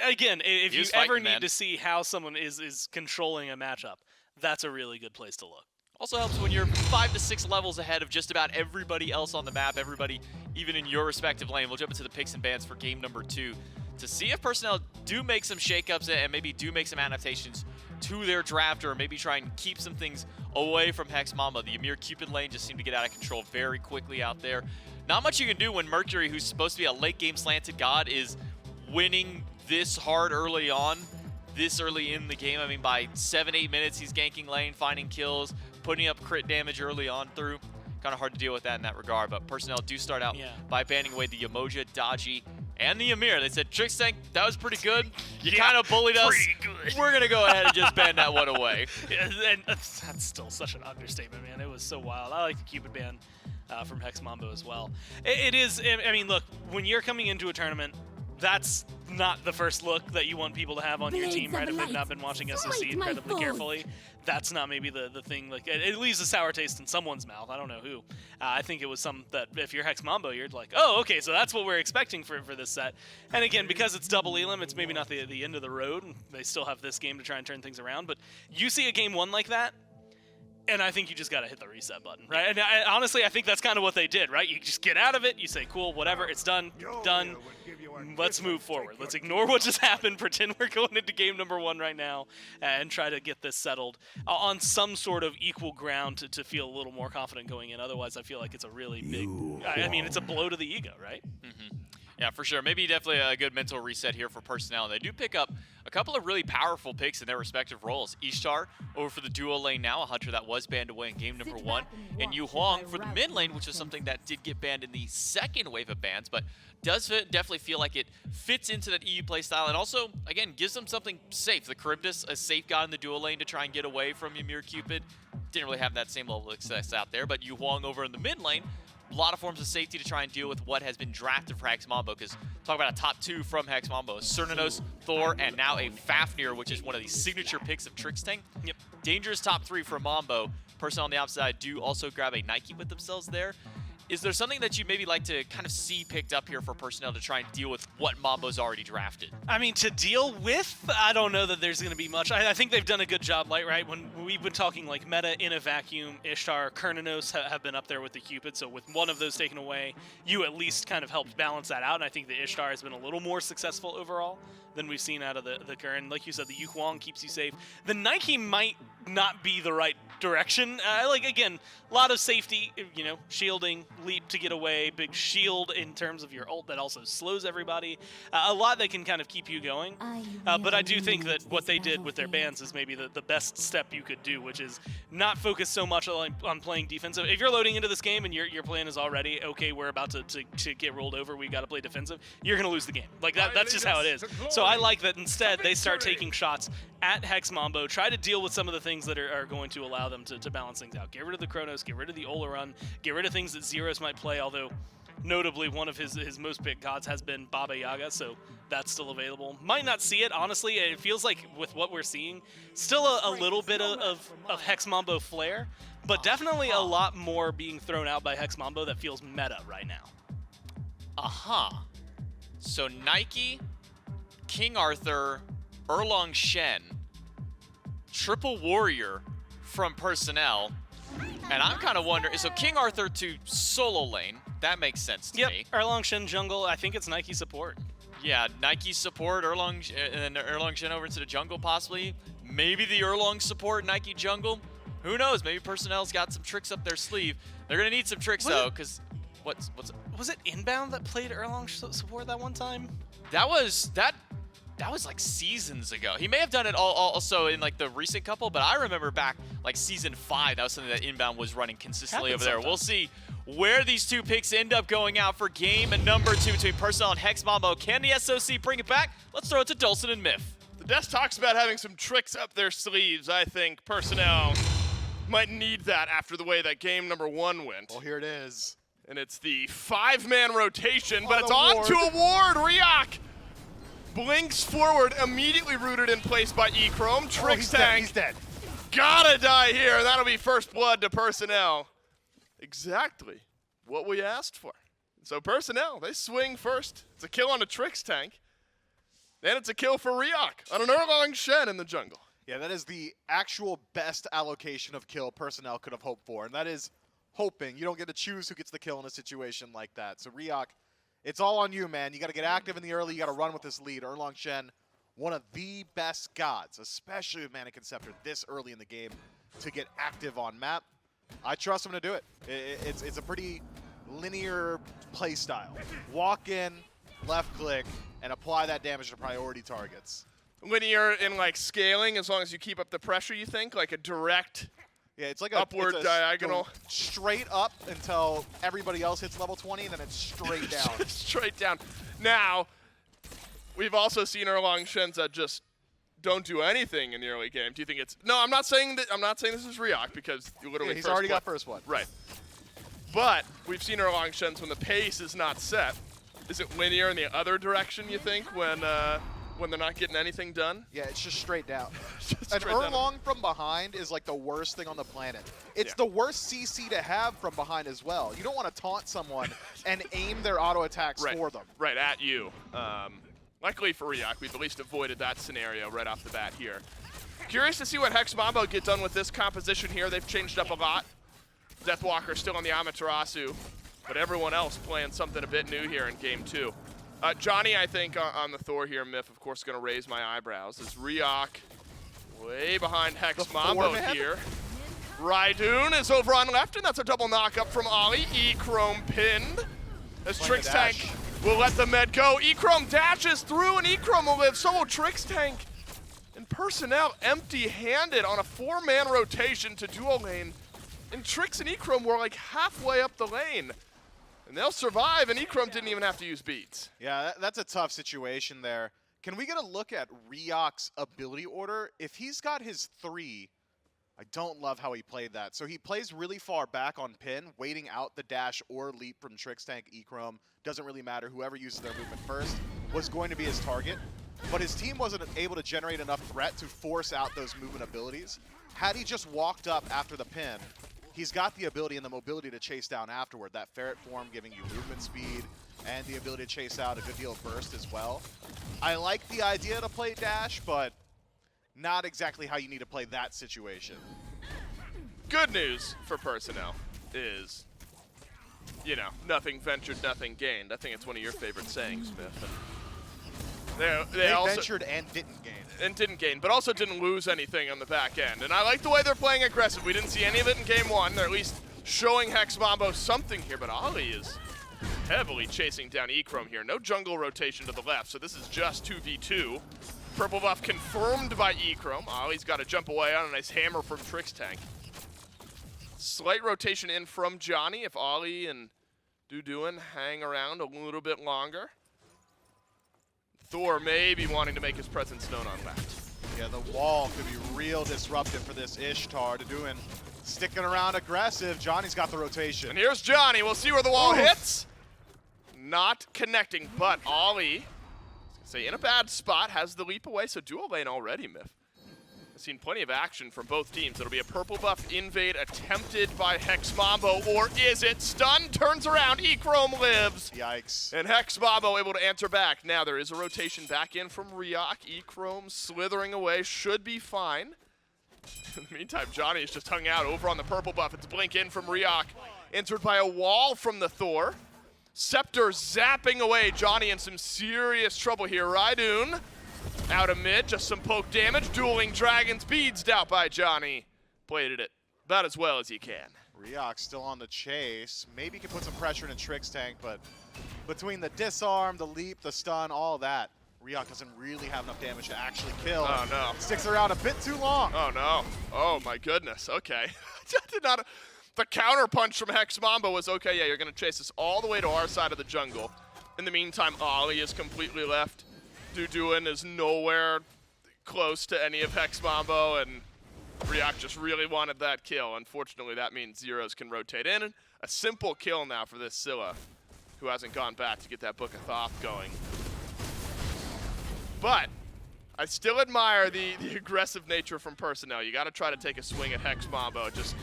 again, if you ever need to see how someone is controlling a matchup, that's a really good place to look. Also helps when you're 5 to 6 levels ahead of just about everybody else on the map, everybody even in your respective lane. We'll jump into the picks and bans for game number 2 to see if Personel do make some shakeups and maybe do make some adaptations to their draft, or maybe try and keep some things away from Hex Mambo. The Ymir Cupid lane just seemed to get out of control very quickly out there. Not much you can do when Mercury, who's supposed to be a late game slanted god, is winning this hard early on, this early in the game. I mean, by 7-8 minutes, he's ganking lane, finding kills, putting up crit damage early on through. Kind of hard to deal with that in that regard, but Personel do start out by banning away the Yamoja, Dodgy, and the Ymir. They said, Trixtank, that was pretty good. You kind of bullied us. Good. We're going to go ahead and just ban that one away. And that's still such an understatement, man. It was so wild. I like the Cupid ban from Hex Mambo as well. It is, I mean, look, when you're coming into a tournament, that's not the first look that you want people to have on your team, right? If they've not been watching SCC incredibly carefully, that's not maybe the thing. Like, it leaves a sour taste in someone's mouth. I don't know who. I think it was some that if you're Hex Mambo, you're like, oh, okay, so that's what we're expecting for this set. And again, because it's double Elim, it's maybe not the end of the road. And they still have this game to try and turn things around. But you see a game 1 like that, And I think you just got to hit the reset button, right? And honestly, I think that's kind of what they did, right? You just get out of it, you say, cool, whatever, it's done, done. Let's move forward. Let's ignore what just happened, pretend we're going into game number 1 right now, and try to get this settled on some sort of equal ground to feel a little more confident going in. Otherwise, I feel like it's a really big, I mean, it's a blow to the ego, right? Yeah, for sure. Maybe definitely a good mental reset here for Personel. They do pick up a couple of really powerful picks in their respective roles. Ishtar over for the duo lane now, a hunter that was banned away in game number 1. And Huang for the mid lane, which is something that did get banned in the second wave of bans, but does definitely feel like it fits into that EU playstyle. And also, again, gives them something safe. The Charybdis, a safe guy in the duo lane to try and get away from Ymir Cupid. Didn't really have that same level of success out there, but Huang over in the mid lane, a lot of forms of safety to try and deal with what has been drafted for Hex Mambo, because talk about a top 2 from Hex Mambo. Cernunnos, Thor, and now a Fafnir, which is one of the signature picks of Trixtank. Yep. Dangerous top 3 for Mambo. Personel on the opposite side do also grab a Nike with themselves there. Is there something that you maybe like to kind of see picked up here for Personel to try and deal with what Mambo's already drafted? I mean, to deal with, I don't know that there's going to be much. I think they've done a good job, right? When we've been talking like meta in a vacuum, Ishtar, Cernunnos have been up there with the Cupid, so with one of those taken away, you at least kind of helped balance that out, and I think the Ishtar has been a little more successful overall than we've seen out of the current. Like you said, the Huang keeps you safe. The Nike might not be the right direction. Like, again, a lot of safety, you know, shielding, leap to get away, big shield in terms of your ult that also slows everybody. A lot that can kind of keep you going. But I do think that what they did with their bans is maybe the best step you could do, which is not focus so much on playing defensive. If you're loading into this game and your plan is already, okay, we're about to get rolled over, we got to play defensive, you're going to lose the game. Like, that's just how it is. So I like that instead they start taking shots at Hex Mambo, try to deal with some of the things that are going to allow them to balance things out. Get rid of the Chronos, get rid of the Olllly, get rid of things that Zyrhoes might play, although notably one of his most picked gods has been Baba Yaga, so that's still available. Might not see it, honestly. It feels like with what we're seeing, still a little bit of Hex Mambo flair, but definitely a lot more being thrown out by Hex Mambo that feels meta right now. So Nike, King Arthur, Erlang Shen, triple warrior from Personel, and I'm kind of wondering, so King Arthur to solo lane, that makes sense to me. Erlang Shen jungle, I think it's Nike support. Yeah, Nike support, Erlang, and then Erlang Shen over to the jungle possibly. Maybe the Erlang support, Nike jungle. Who knows, maybe Personel's got some tricks up their sleeve. They're gonna need some tricks though, because was it Inbound that played Erlang support that one time? That was like seasons ago. He may have done it also in like the recent couple, but I remember back like season 5, that was something that Inbound was running consistently over there. Sometimes. We'll see where these two picks end up going out for game number 2 between Personel and Hex Mambo. Can the SOC bring it back? Let's throw it to Dulcin and Myth. The Desk talks about having some tricks up their sleeves. I think Personel might need that after the way that game number 1 went. Well, here it is. And it's the 5-man rotation, but What it's a on ward. to a ward. RAIIDUN blinks forward, immediately rooted in place by Echrome. Trixtank He's dead. gotta die here, and that'll be first blood to Personel. Exactly what we asked for. So Personel, they swing first. It's a kill on a Trixtank. Then it's a kill for RAIIDUN on an Erlang Shen in the jungle. Yeah, that is the actual best allocation of kill Personel could have hoped for, and that is hoping. You don't get to choose who gets the kill in a situation like that. So RAIIDUN, it's all on you, man. You got to get active in the early. You got to run with this lead. Erlang Shen, one of the best gods, especially with Mana Conceptor this early in the game, to get active on map. I trust him to do it. It's a pretty linear play style. Walk in, left click, and apply that damage to priority targets. Linear in like scaling, as long as you keep up the pressure, you think? Like a direct Yeah, it's like upward diagonal. go straight up until everybody else hits level 20, and then it's straight down. Straight down. Now, we've also seen Erlang Shens that just don't do anything in the early game. Do you think it's... No, I'm not saying this is RAIIDUN, because you literally He's already got first blood. Right. But we've seen Erlang Shens when the pace is not set. Is it linear in the other direction, you think, when they're not getting anything done? Yeah, it's just straight down. Just An straight down. Erlang from behind is like the worst thing on the planet. It's Yeah. the worst CC to have from behind as well. You don't want to taunt someone and aim their auto attacks Right. for them. Right, at you. Luckily for RAIIDUN, we've at least avoided that scenario right off the bat here. Curious to see what Hex Mambo get done with this composition here. They've changed up a lot. Deathwalker still on the Amaterasu, but everyone else playing something a bit new here in game 2. Dzoni, I think, on the Thor here, Myth, of course, going to raise my eyebrows. As reeok way behind Hex Mambo here. RAIIDUN is over on left, and that's a double knock up from Olllly. Echrome pinned. As Trixtank will let the med go. Echrome dashes through, and Echrome will live. So will Trixtank. And Personel empty-handed on a 4-man rotation to duo lane. And Trix and Echrome were like halfway up the lane. And they'll survive, and Echrome didn't even have to use beats. Yeah, that's a tough situation there. Can we get a look at reeok's ability order? If he's got his 3, I don't love how he played that. So he plays really far back on pin, waiting out the dash or leap from Trixtank, Echrome. Doesn't really matter. Whoever uses their movement first was going to be his target. But his team wasn't able to generate enough threat to force out those movement abilities. Had he just walked up after the pin, he's got the ability and the mobility to chase down afterward. That ferret form giving you movement speed and the ability to chase out a good deal of burst as well. I like the idea to play dash, but not exactly how you need to play that situation. Good news for Personel is, you know, nothing ventured, nothing gained. I think it's one of your favorite sayings, Smith. They also ventured and didn't gain. And didn't gain, but also didn't lose anything on the back end. And I like the way they're playing aggressive. We didn't see any of it in game 1. They're at least showing Hex Mambo something here, but Olllly is heavily chasing down Echrome here. No jungle rotation to the left, so this is just 2v2. Purple buff confirmed by Echrome. Ollly's got to jump away on a nice hammer from Trixtank. Slight rotation in from Dzoni if Olllly and Duduin hang around a little bit longer. Thor may be wanting to make his presence known on left. Yeah, the wall could be real disruptive for this Ishtar. Duduin sticking around aggressive. Johnny's got the rotation. And here's Dzoni. We'll see where the wall hits. Not connecting, but Olllly, say in a bad spot, has the leap away, so dual lane already, Myth. I've seen plenty of action from both teams. It'll be a purple buff invade attempted by Hex Mambo, or is it? Stun, turns around, Echrome lives. Yikes. And Hex Mambo able to answer back. Now there is a rotation back in from reeok. Echrome slithering away, should be fine. In the meantime, Dzoni is just hung out over on the purple buff. It's blink in from reeok, entered by a wall from the Thor. Scepter zapping away. Dzoni in some serious trouble here. RAIIDUN out of mid, just some poke damage. Dueling Dragons, beadsed out by Dzoni. Bladed it about as well as he can. reeok still on the chase. Maybe he can put some pressure into Trixtank, but between the disarm, the leap, the stun, all that, reeok doesn't really have enough damage to actually kill. Oh no. Sticks around a bit too long. Oh no. Oh my goodness. Okay. Did not. The counter punch from Hex Mambo was, okay, yeah, you're going to chase us all the way to our side of the jungle. In the meantime, Olllly is completely left. Duduin is nowhere close to any of Hex Mambo, and reeok just really wanted that kill. Unfortunately, that means Zyrhoes can rotate in. A simple kill now for this Scylla, who hasn't gone back to get that Book of Thoth going. But I still admire the aggressive nature from Personel. You got to try to take a swing at Hex Mambo. It just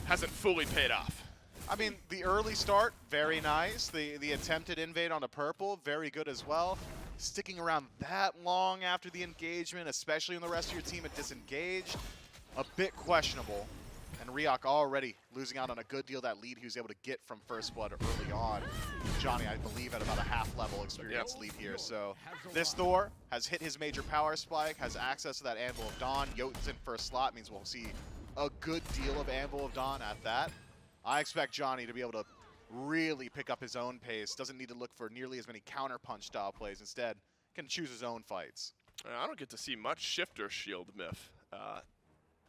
hasn't fully paid off. I mean, the early start, very nice. The attempted invade on the purple, very good as well. Sticking around that long after the engagement, especially when the rest of your team had disengaged, a bit questionable. And reeok already losing out on a good deal of that lead he was able to get from First Blood early on. Dzoni, I believe, at about a half-level experience lead here. So this Thor has hit his major power spike, has access to that Anvil of Dawn. Jotun's in first slot, means we'll see a good deal of Anvil of Dawn at that. I expect Dzoni to be able to really pick up his own pace. Doesn't need to look for nearly as many counter-punch style plays. Instead, can choose his own fights. I don't get to see much shifter shield Myth,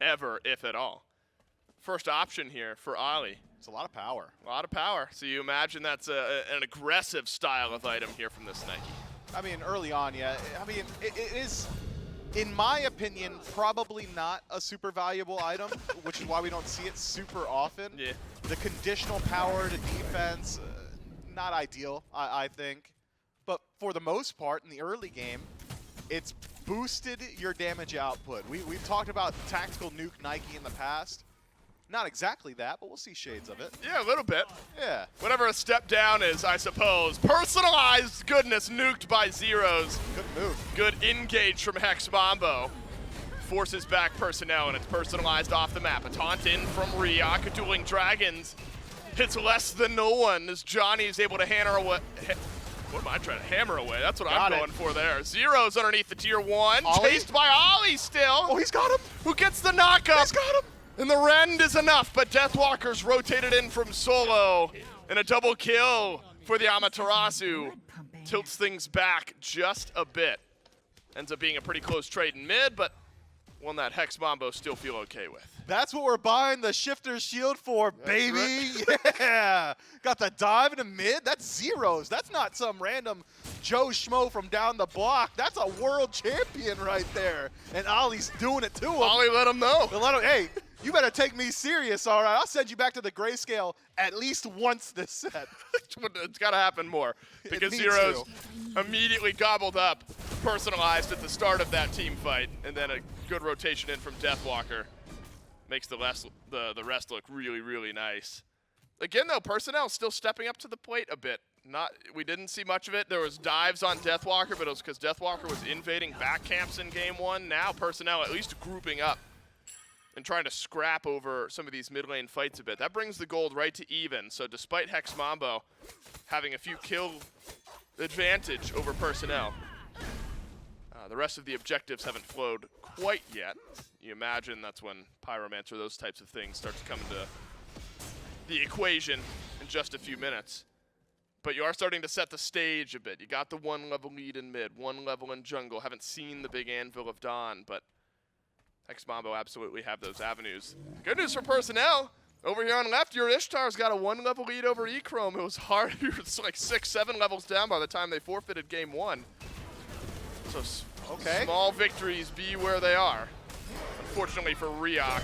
ever, if at all. First option here for Olllly. It's a lot of power. A lot of power. So you imagine that's an aggressive style of item here from this Nike. I mean, early on, yeah. I mean, it is, in my opinion, probably not a super valuable item, which is why we don't see it super often. Yeah. The conditional power to defense, not ideal, I think. But for the most part, in the early game, it's boosted your damage output. We've talked about tactical nuke Nike in the past. Not exactly that, but we'll see shades of it. Yeah, a little bit. Yeah. Whatever a step down is, I suppose. Personalized goodness nuked by Zyrhoes. Good move. Good engage from Hex Mambo. forces back Personel, and it's personalized off the map. A taunt in from reeok, dueling dragons. Hits less than no one as Dzoni is able to hammer away. What am I trying to hammer away? That's what I'm going for there. Zyrhoes underneath the tier 1, Olllly? chased by Olllly still. Oh, he's got him. Who gets the knockup? He's got him. And the rend is enough, but Deathwalker's rotated in from solo. And a double kill for the Amaterasu. Tilts things back just a bit. Ends up being a pretty close trade in mid, but one that Hex Mambo still feel okay with. That's what we're buying the shifter shield for, baby. Right. Yeah. Got the dive in the mid. That's Zyrhoes. That's not some random Joe Schmo from down the block. That's a world champion right there. And Ollie's doing it to him. Olllly let him know. Hey, you better take me serious, all right? I'll send you back to the grayscale at least once this set. It's got to happen more because Zyrhoes immediately gobbled up Personalised at the start of that team fight, and then a good rotation in from Deathwalker makes the rest look really, really nice. Again, though, Personel still stepping up to the plate a bit. We didn't see much of it. There was dives on Deathwalker, but it was because Deathwalker was invading back camps in game 1. Now Personel at least grouping up and trying to scrap over some of these mid lane fights a bit. That brings the gold right to even. So despite Hex Mambo having a few kill advantage over Personel, the rest of the objectives haven't flowed quite yet. You imagine that's when Pyromancer, those types of things start to come into the equation in just a few minutes. But you are starting to set the stage a bit. You got the 1 level lead in mid, 1 level in jungle. Haven't seen the big anvil of Dawn, but Hex Mambo absolutely have those avenues. Good news for Personel. Over here on left, your Ishtar's got a 1 level lead over Echrome. It was hard. It was like 6-7 levels down by the time they forfeited game 1. So small victories be where they are. Unfortunately for reeok,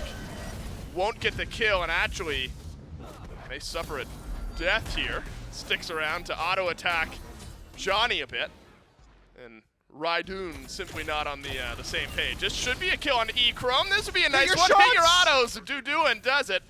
won't get the kill and actually may suffer a death here. Sticks around to auto attack Dzoni a bit, and RAIIDUN simply not on the same page. This should be a kill on Echrome. This would be a nice one. Hit your autos. Duduin does it.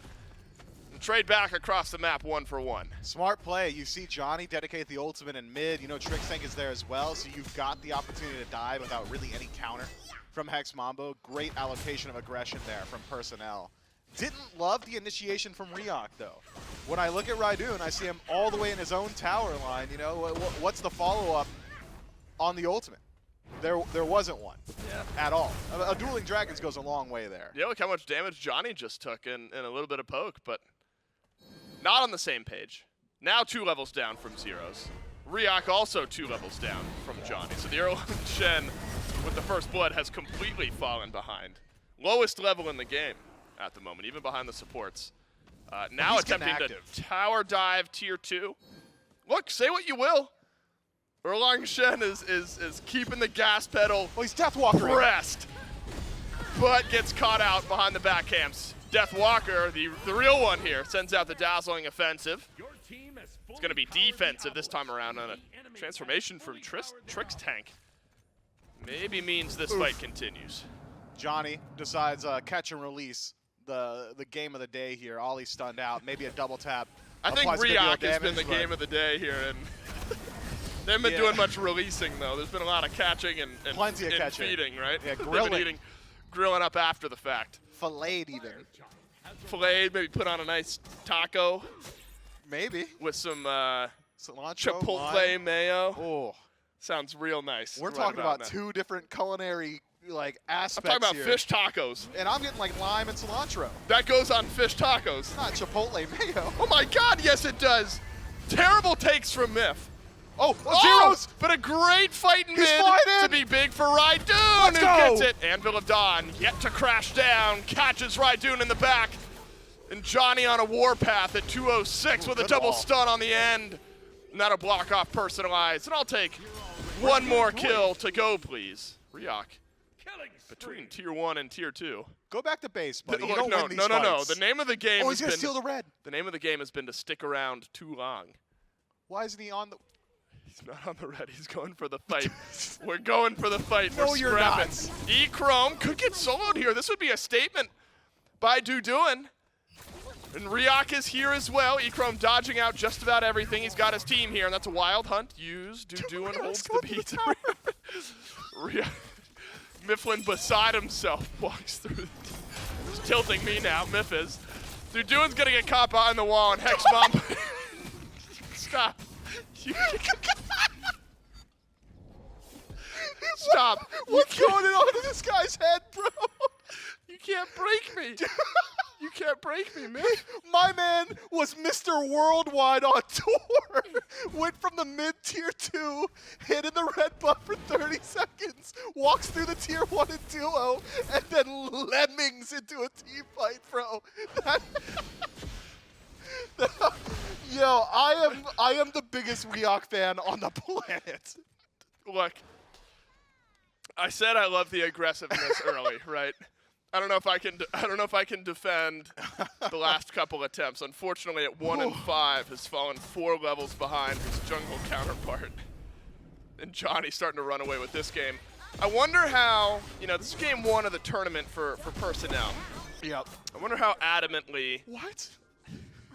And trade back across the map 1 for 1. Smart play. You see Dzoni dedicate the ultimate in mid. You know Trixtank is there as well, so you've got the opportunity to dive without really any counter from Hex Mambo. Great allocation of aggression there from Personel. Didn't love the initiation from reeok, though. When I look at RAIIDUN, I see him all the way in his own tower line. You know, what's the follow-up on the ultimate? There wasn't one at all. A Dueling Dragons goes a long way there. Yeah, look how much damage Dzoni just took and a little bit of poke, but not on the same page. Now 2 levels down from Zyrhoes. reeok also 2 levels down from Dzoni. So the Erlang Shen with the first blood has completely fallen behind. Lowest level in the game at the moment, even behind the supports. Now attempting to tower dive tier 2. Look, say what you will. Erlang Shen is keeping the gas pedal he's Deathwalker pressed, but gets caught out behind the back camps. Deathwalker, the real one here, sends out the dazzling offensive. It's going to be defensive this time around on a transformation from Trixtank. Maybe means this fight continues. Dzoni decides catch and release. The game of the day here. Olllly stunned out. Maybe a double tap. I think reeok has been the game of the day here, and they haven't been doing much releasing though. There's been a lot of catching and plenty of catching. Feeding, right? Yeah, grilling up after the fact. Filleted even. Filleted, maybe put on a nice taco. Maybe with some cilantro, chipotle lime. mayo. Oh, sounds real nice. We're talking about 2 different culinary aspects. I'm talking about fish tacos. And I'm getting like lime and cilantro. That goes on fish tacos. Not chipotle mayo. Oh my god, yes it does. Terrible takes from Myth. Oh, Zyrhoes! But a great fight in mid to be big for RAIIDUN, who gets it. Anvil of Dawn yet to crash down, catches RAIIDUN in the back. And Dzoni on a warpath at 206 with a double stun on the end. And that'll block off Personalised. And I'll take 1 more kill to go, please. reeok. Between tier 1 and tier 2. Go back to base, buddy. Look, no. The name of the game he's gonna steal the red. The name of the game has been to stick around too long. Why isn't he on the... He's not on the red. He's going for the fight. We're going for the fight. No, you're not. Echrome could get soloed here. This would be a statement by Duduin. And reeok is here as well. Echrome dodging out just about everything. He's got his team here, and that's a wild hunt. Duduin holds the beat. Mifflin beside himself walks through. He's tilting me now, Miff is. Duduin's gonna get caught behind the wall and Hex Mambo. Stop. Stop. What's going on in this guy's head, bro? You can't break me. You can't break me, man. My man was Mr. Worldwide on tour. Went from the mid-tier 2, hit in the red buff for 30 seconds, walks through the tier 1 and duo, and then lemmings into a team fight, bro. Yo, I am the biggest reeok fan on the planet. Look, I said I love the aggressiveness early, right? I don't know if I can defend the last couple attempts. Unfortunately, at 1 and 5, has fallen 4 levels behind his jungle counterpart. And Dzoni starting to run away with this game. I wonder how, this is game 1 of the tournament for Personel. Yep. I wonder how adamantly. What?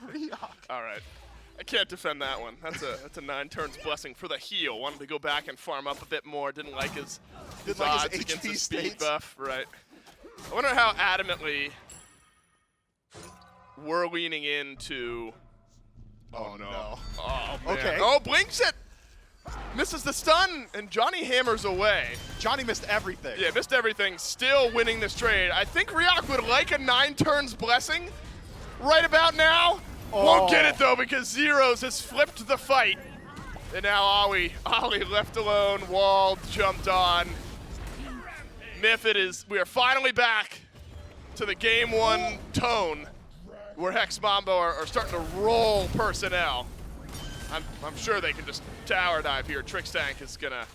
Reeok. All right. I can't defend that one. That's a 9 turns blessing for the heal. Wanted to go back and farm up a bit more. Didn't like his odds against the speed buff. Right. I wonder how adamantly we're leaning into. Oh no. Oh man. Okay. Oh, blinks it. Misses the stun, and Dzoni hammers away. Dzoni missed everything. Yeah, missed everything. Still winning this trade. I think reeok would like a 9 turns blessing right about now. Won't get it though because Zyrhoes has flipped the fight. And now Olllly left alone, walled, jumped on. Miff, we are finally back to the game 1 tone where Hex Mambo are starting to roll Personel. I'm sure they can just tower dive here. Trixtank is gonna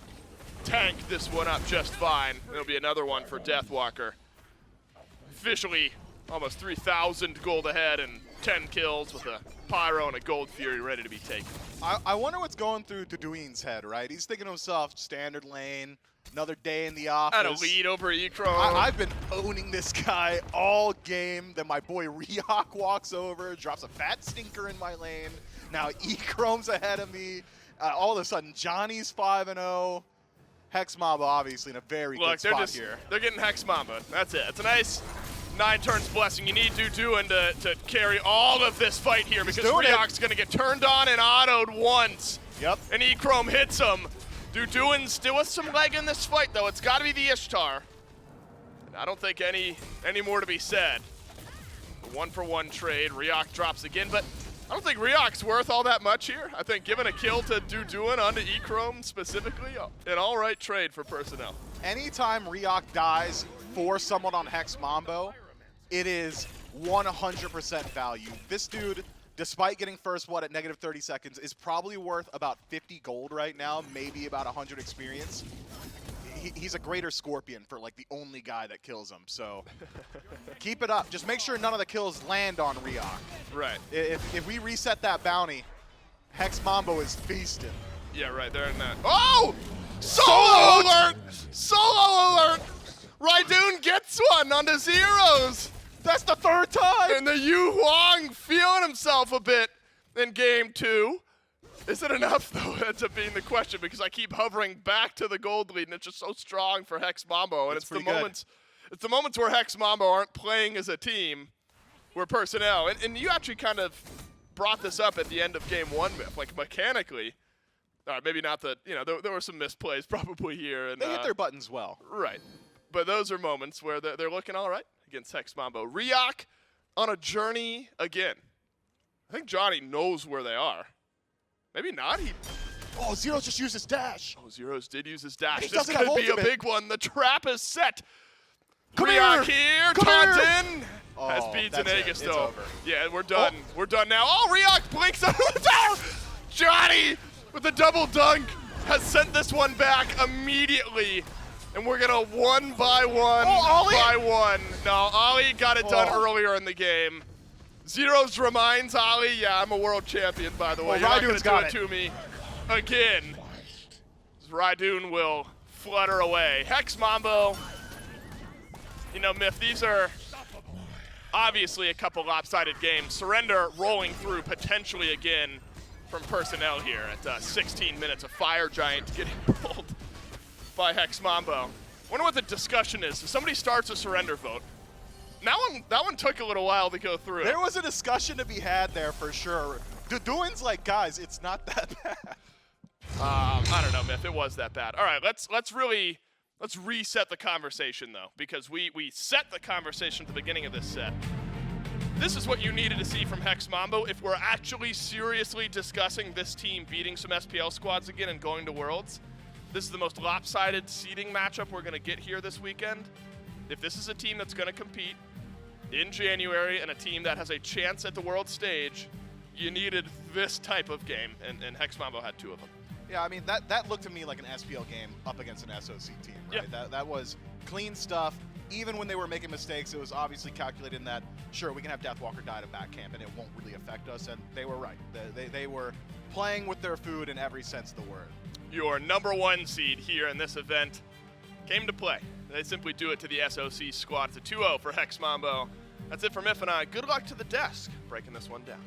tank this one up just fine. There'll be another one for Deathwalker. Officially almost 3,000 gold ahead and 10 kills with a Pyro and a Gold Fury ready to be taken. I wonder what's going through Duduin's head, right? He's thinking to himself, standard lane, another day in the office. Had a lead over Echrome. I've been owning this guy all game. Then my boy reeok walks over, drops a fat stinker in my lane. Now Echrome's ahead of me. All of a sudden, Dzoni's 5-0. Hex Mambo obviously in a very good spot here. They're getting Hex Mambo. That's it. It's a nice 9 turns blessing. You need Duduin to carry all of this fight here because reeok's going to get turned on and autoed once. Yep. And Echrome hits him. Duduin still with some leg in this fight, though. It's got to be the Ishtar. I don't think any more to be said. A 1-for-1 trade. reeok drops again, but I don't think reeok's worth all that much here. I think giving a kill to Duduin onto Echrome specifically, an all right trade for Personel. Anytime reeok dies for someone on Hex Mambo, it is 100% value. This dude, despite getting first blood at negative 30 seconds, is probably worth about 50 gold right now, maybe about 100 experience. He's a greater Scorpion for like the only guy that kills him, so keep it up. Just make sure none of the kills land on reeok. Right. If we reset that bounty, Hex Mambo is feasting. Yeah, right, they're in that. Oh! Solo alert! Solo alert! RAIIDUN gets one onto Zyrhoes! That's the 3rd time! And the Huang feeling himself a bit in game 2. Is it enough, though? That's being the question, because I keep hovering back to the gold lead, and it's just so strong for Hex Mambo. And it's the moments where Hex Mambo aren't playing as a team, where Personel, and you actually kind of brought this up at the end of game 1, Miff, like mechanically. Maybe not that, there were some misplays probably here. And they hit their buttons well. Right. But those are moments where they're looking all right against Hex Mambo. reeok on a journey again. I think Dzoni knows where they are. Maybe not. Oh, Zyrhoes just used his dash. Oh, Zyrhoes did use his dash. This could be a big one. The trap is set. Come reeok here. Taunton. Oh, has beads and Aegis, it's though. over. Yeah, we're done. Oh. We're done now. Oh, reeok blinks up the tower. Dzoni with the double dunk has sent this one back immediately. And we're going to 1 by 1 by 1. No, Olllly got it done earlier in the game. Zyrhoes reminds Olllly, yeah, I'm a world champion, by the way. You're not going to do it to me again. RAIIDUN will flutter away. Hex Mambo, Miff, these are obviously a couple lopsided games. Surrender rolling through potentially again from Personel here at 16 minutes. A Fire Giant getting pulled by Hex Mambo. Wonder what the discussion is. If somebody starts a surrender vote. That one took a little while to go through. There was a discussion to be had there for sure. Duduin's like, guys, it's not that bad. I don't know, Myth. It was that bad. All right, let's reset the conversation though, because we set the conversation at the beginning of this set. This is what you needed to see from Hex Mambo if we're actually seriously discussing this team beating some SPL squads again and going to Worlds. This is the most lopsided seeding matchup we're going to get here this weekend. If this is a team that's going to compete in January and a team that has a chance at the world stage, you needed this type of game, and Hex Mambo had 2 of them. Yeah, I mean, that looked to me like an SPL game up against an SOC team, right? Yeah. That was clean stuff. Even when they were making mistakes, it was obviously calculated in that, sure, we can have Deathwalker die to back camp, and it won't really affect us, and they were right. They were playing with their food in every sense of the word. Your #1 seed here in this event came to play. They simply do it to the SOC squad. It's a 2-0 for Hex Mambo. That's it for Myth and I. Good luck to the desk breaking this one down.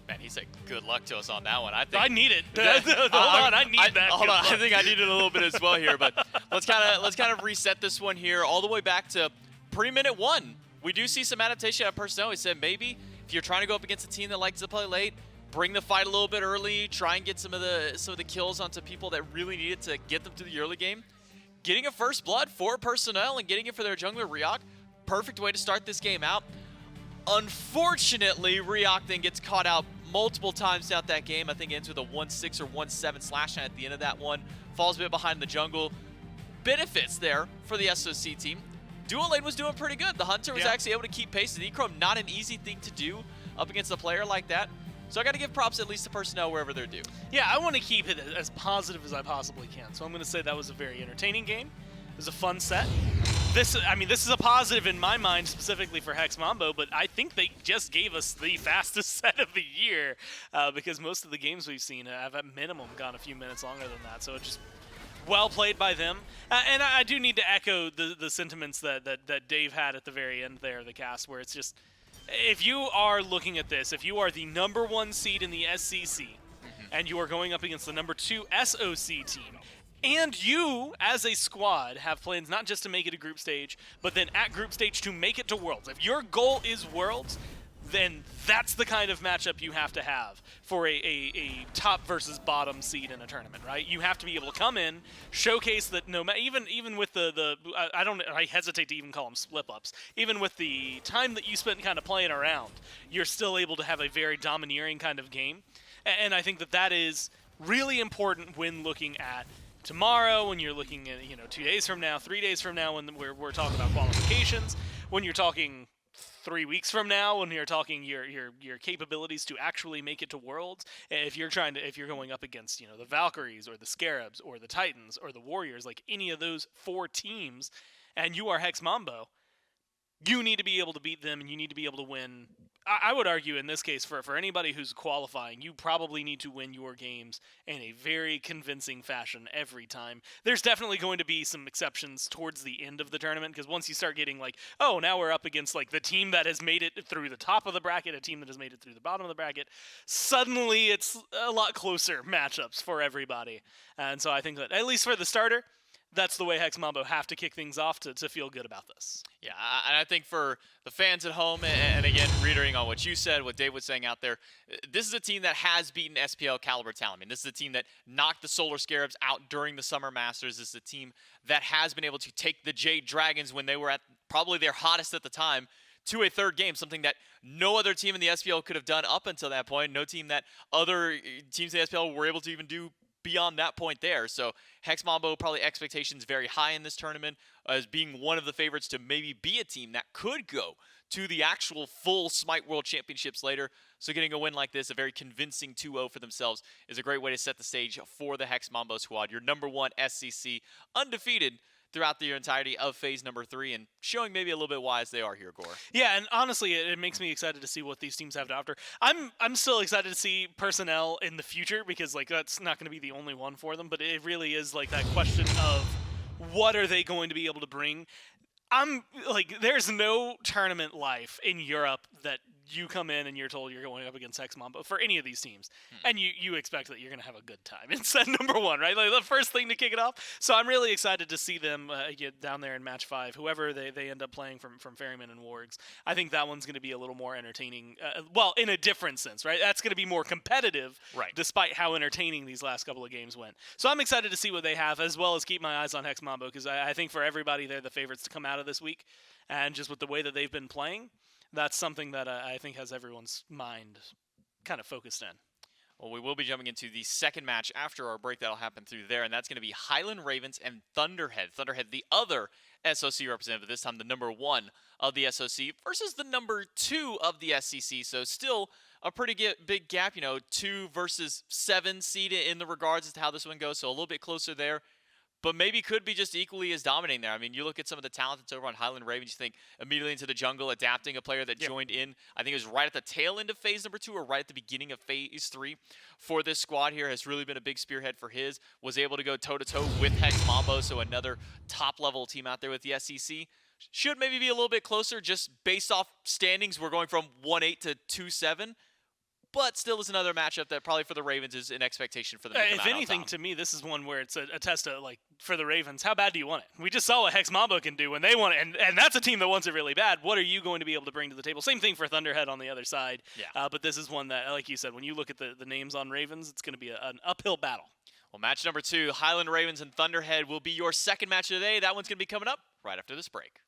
Man, he said good luck to us on that one. I think I need it. Hold on, I need that. Hold good on, luck. I think I need it a little bit as well here, but let's kind of reset this one here all the way back to pre-minute 1. We do see some adaptation at Personel. He said maybe if you're trying to go up against a team that likes to play late, bring the fight a little bit early, try and get some of the kills onto people that really need it to get them to the early game. Getting a first blood for Personel and getting it for their jungler reeok, perfect way to start this game out. Unfortunately, reeok then gets caught out multiple times throughout that game. I think it ends with a 1-6 or 1-7 slash at the end of that one. Falls a bit behind the jungle. Benefits there for the SOC team. Dual lane was doing pretty good. The Hunter was actually able to keep pace with Echrome. Not an easy thing to do up against a player like that. So I got to give props at least to Personel wherever they're due. Yeah, I want to keep it as positive as I possibly can. So I'm going to say that was a very entertaining game. It was a fun set. This is a positive in my mind specifically for Hex Mambo, but I think they just gave us the fastest set of the year because most of the games we've seen have at minimum gone a few minutes longer than that. So it's just well played by them. And I do need to echo the sentiments that Dave had at the very end there of the cast, where it's just, if you are looking at this, if you are the #1 seed in the SCC, and you are going up against the #2 SOC team, and you, as a squad, have plans not just to make it to group stage, but then at group stage to make it to Worlds. If your goal is Worlds, then that's the kind of matchup you have to have for a top versus bottom seed in a tournament, right? You have to be able to come in, showcase that no matter, even with I hesitate to even call them split-ups, even with the time that you spent kind of playing around, you're still able to have a very domineering kind of game. And I think that is really important when looking at tomorrow, when you're looking at 2 days from now, 3 days from now, when we're talking about qualifications, when you're talking 3 weeks from now, when you're talking your capabilities to actually make it to Worlds, if you're going up against the Valkyries or the Scarabs or the Titans or the Warriors, like any of those 4 teams, and you are Hex Mambo, you need to be able to beat them, and you need to be able to win. I would argue in this case, for anybody who's qualifying, you probably need to win your games in a very convincing fashion every time. There's definitely going to be some exceptions towards the end of the tournament, because once you start getting like, oh, now we're up against like the team that has made it through the top of the bracket, a team that has made it through the bottom of the bracket, suddenly it's a lot closer matchups for everybody. And so I think that, at least for the starter, that's the way Hex Mambo have to kick things off to feel good about this. Yeah, and I think for the fans at home, and again, reiterating on what you said, what Dave was saying out there, this is a team that has beaten SPL caliber talent. I mean, this is a team that knocked the Solar Scarabs out during the Summer Masters. This is a team that has been able to take the Jade Dragons when they were at probably their hottest at the time to a third game, something that no other team in the SPL could have done up until that point. No team that other teams in the SPL were able to even do beyond that point there. So Hex Mambo, probably expectations very high in this tournament as being one of the favorites to maybe be a team that could go to the actual full Smite World Championships later. So getting a win like this, a very convincing 2-0 for themselves, is a great way to set the stage for the Hex Mambo squad. Your #1 SCC, undefeated throughout the entirety of phase #3, and showing maybe a little bit why as they are here, Gore. Yeah, and honestly, it makes me excited to see what these teams have to offer. I'm still excited to see Personel in the future, because like that's not going to be the only one for them, but it really is like that question of what are they going to be able to bring. I'm like, there's no tournament life in Europe that you come in and you're told you're going up against Hex Mambo for any of these teams, and you expect that you're going to have a good time. It's number one, right? Like the first thing to kick it off. So I'm really excited to see them get down there in match 5, whoever they end up playing from Ferryman and Wargs. I think that one's going to be a little more entertaining. Well, in a different sense, right? That's going to be more competitive, Right. despite how entertaining these last couple of games went. So I'm excited to see what they have, as well as keep my eyes on Hex Mambo, because I think for everybody, they're the favorites to come out of this week. And just with the way that they've been playing, that's something that I think has everyone's mind kind of focused in. Well, we will be jumping into the second match after our break. That'll happen through there, and that's going to be Highland Ravens and Thunderhead. Thunderhead, the other SOC representative, this time the number 1 of the SOC versus the number 2 of the SCC. So still a pretty big gap, 2 versus 7 seed in the regards as to how this one goes. So a little bit closer there. But maybe could be just equally as dominating there. I mean, you look at some of the talent that's over on Highland Ravens, you think immediately into the jungle, adapting a player that joined in, I think it was right at the tail end of phase number 2 or right at the beginning of phase 3 for this squad here, has really been a big spearhead for his, was able to go toe-to-toe with Hex Mambo, so another top-level team out there with the SCC. Should maybe be a little bit closer just based off standings. We're going from 1-8 to 2-7. But still is another matchup that probably for the Ravens is an expectation for them to come If out on anything, top. to me, this is one where it's a test to, like, for the Ravens, how bad do you want it? We just saw what Hex Mambo can do when they want it, and that's a team that wants it really bad. What are you going to be able to bring to the table? Same thing for Thunderhead on the other side. Yeah. But this is one that, like you said, when you look at the names on Ravens, it's going to be an uphill battle. Well, match number 2, Highland Ravens and Thunderhead will be your second match of the day. That one's going to be coming up right after this break.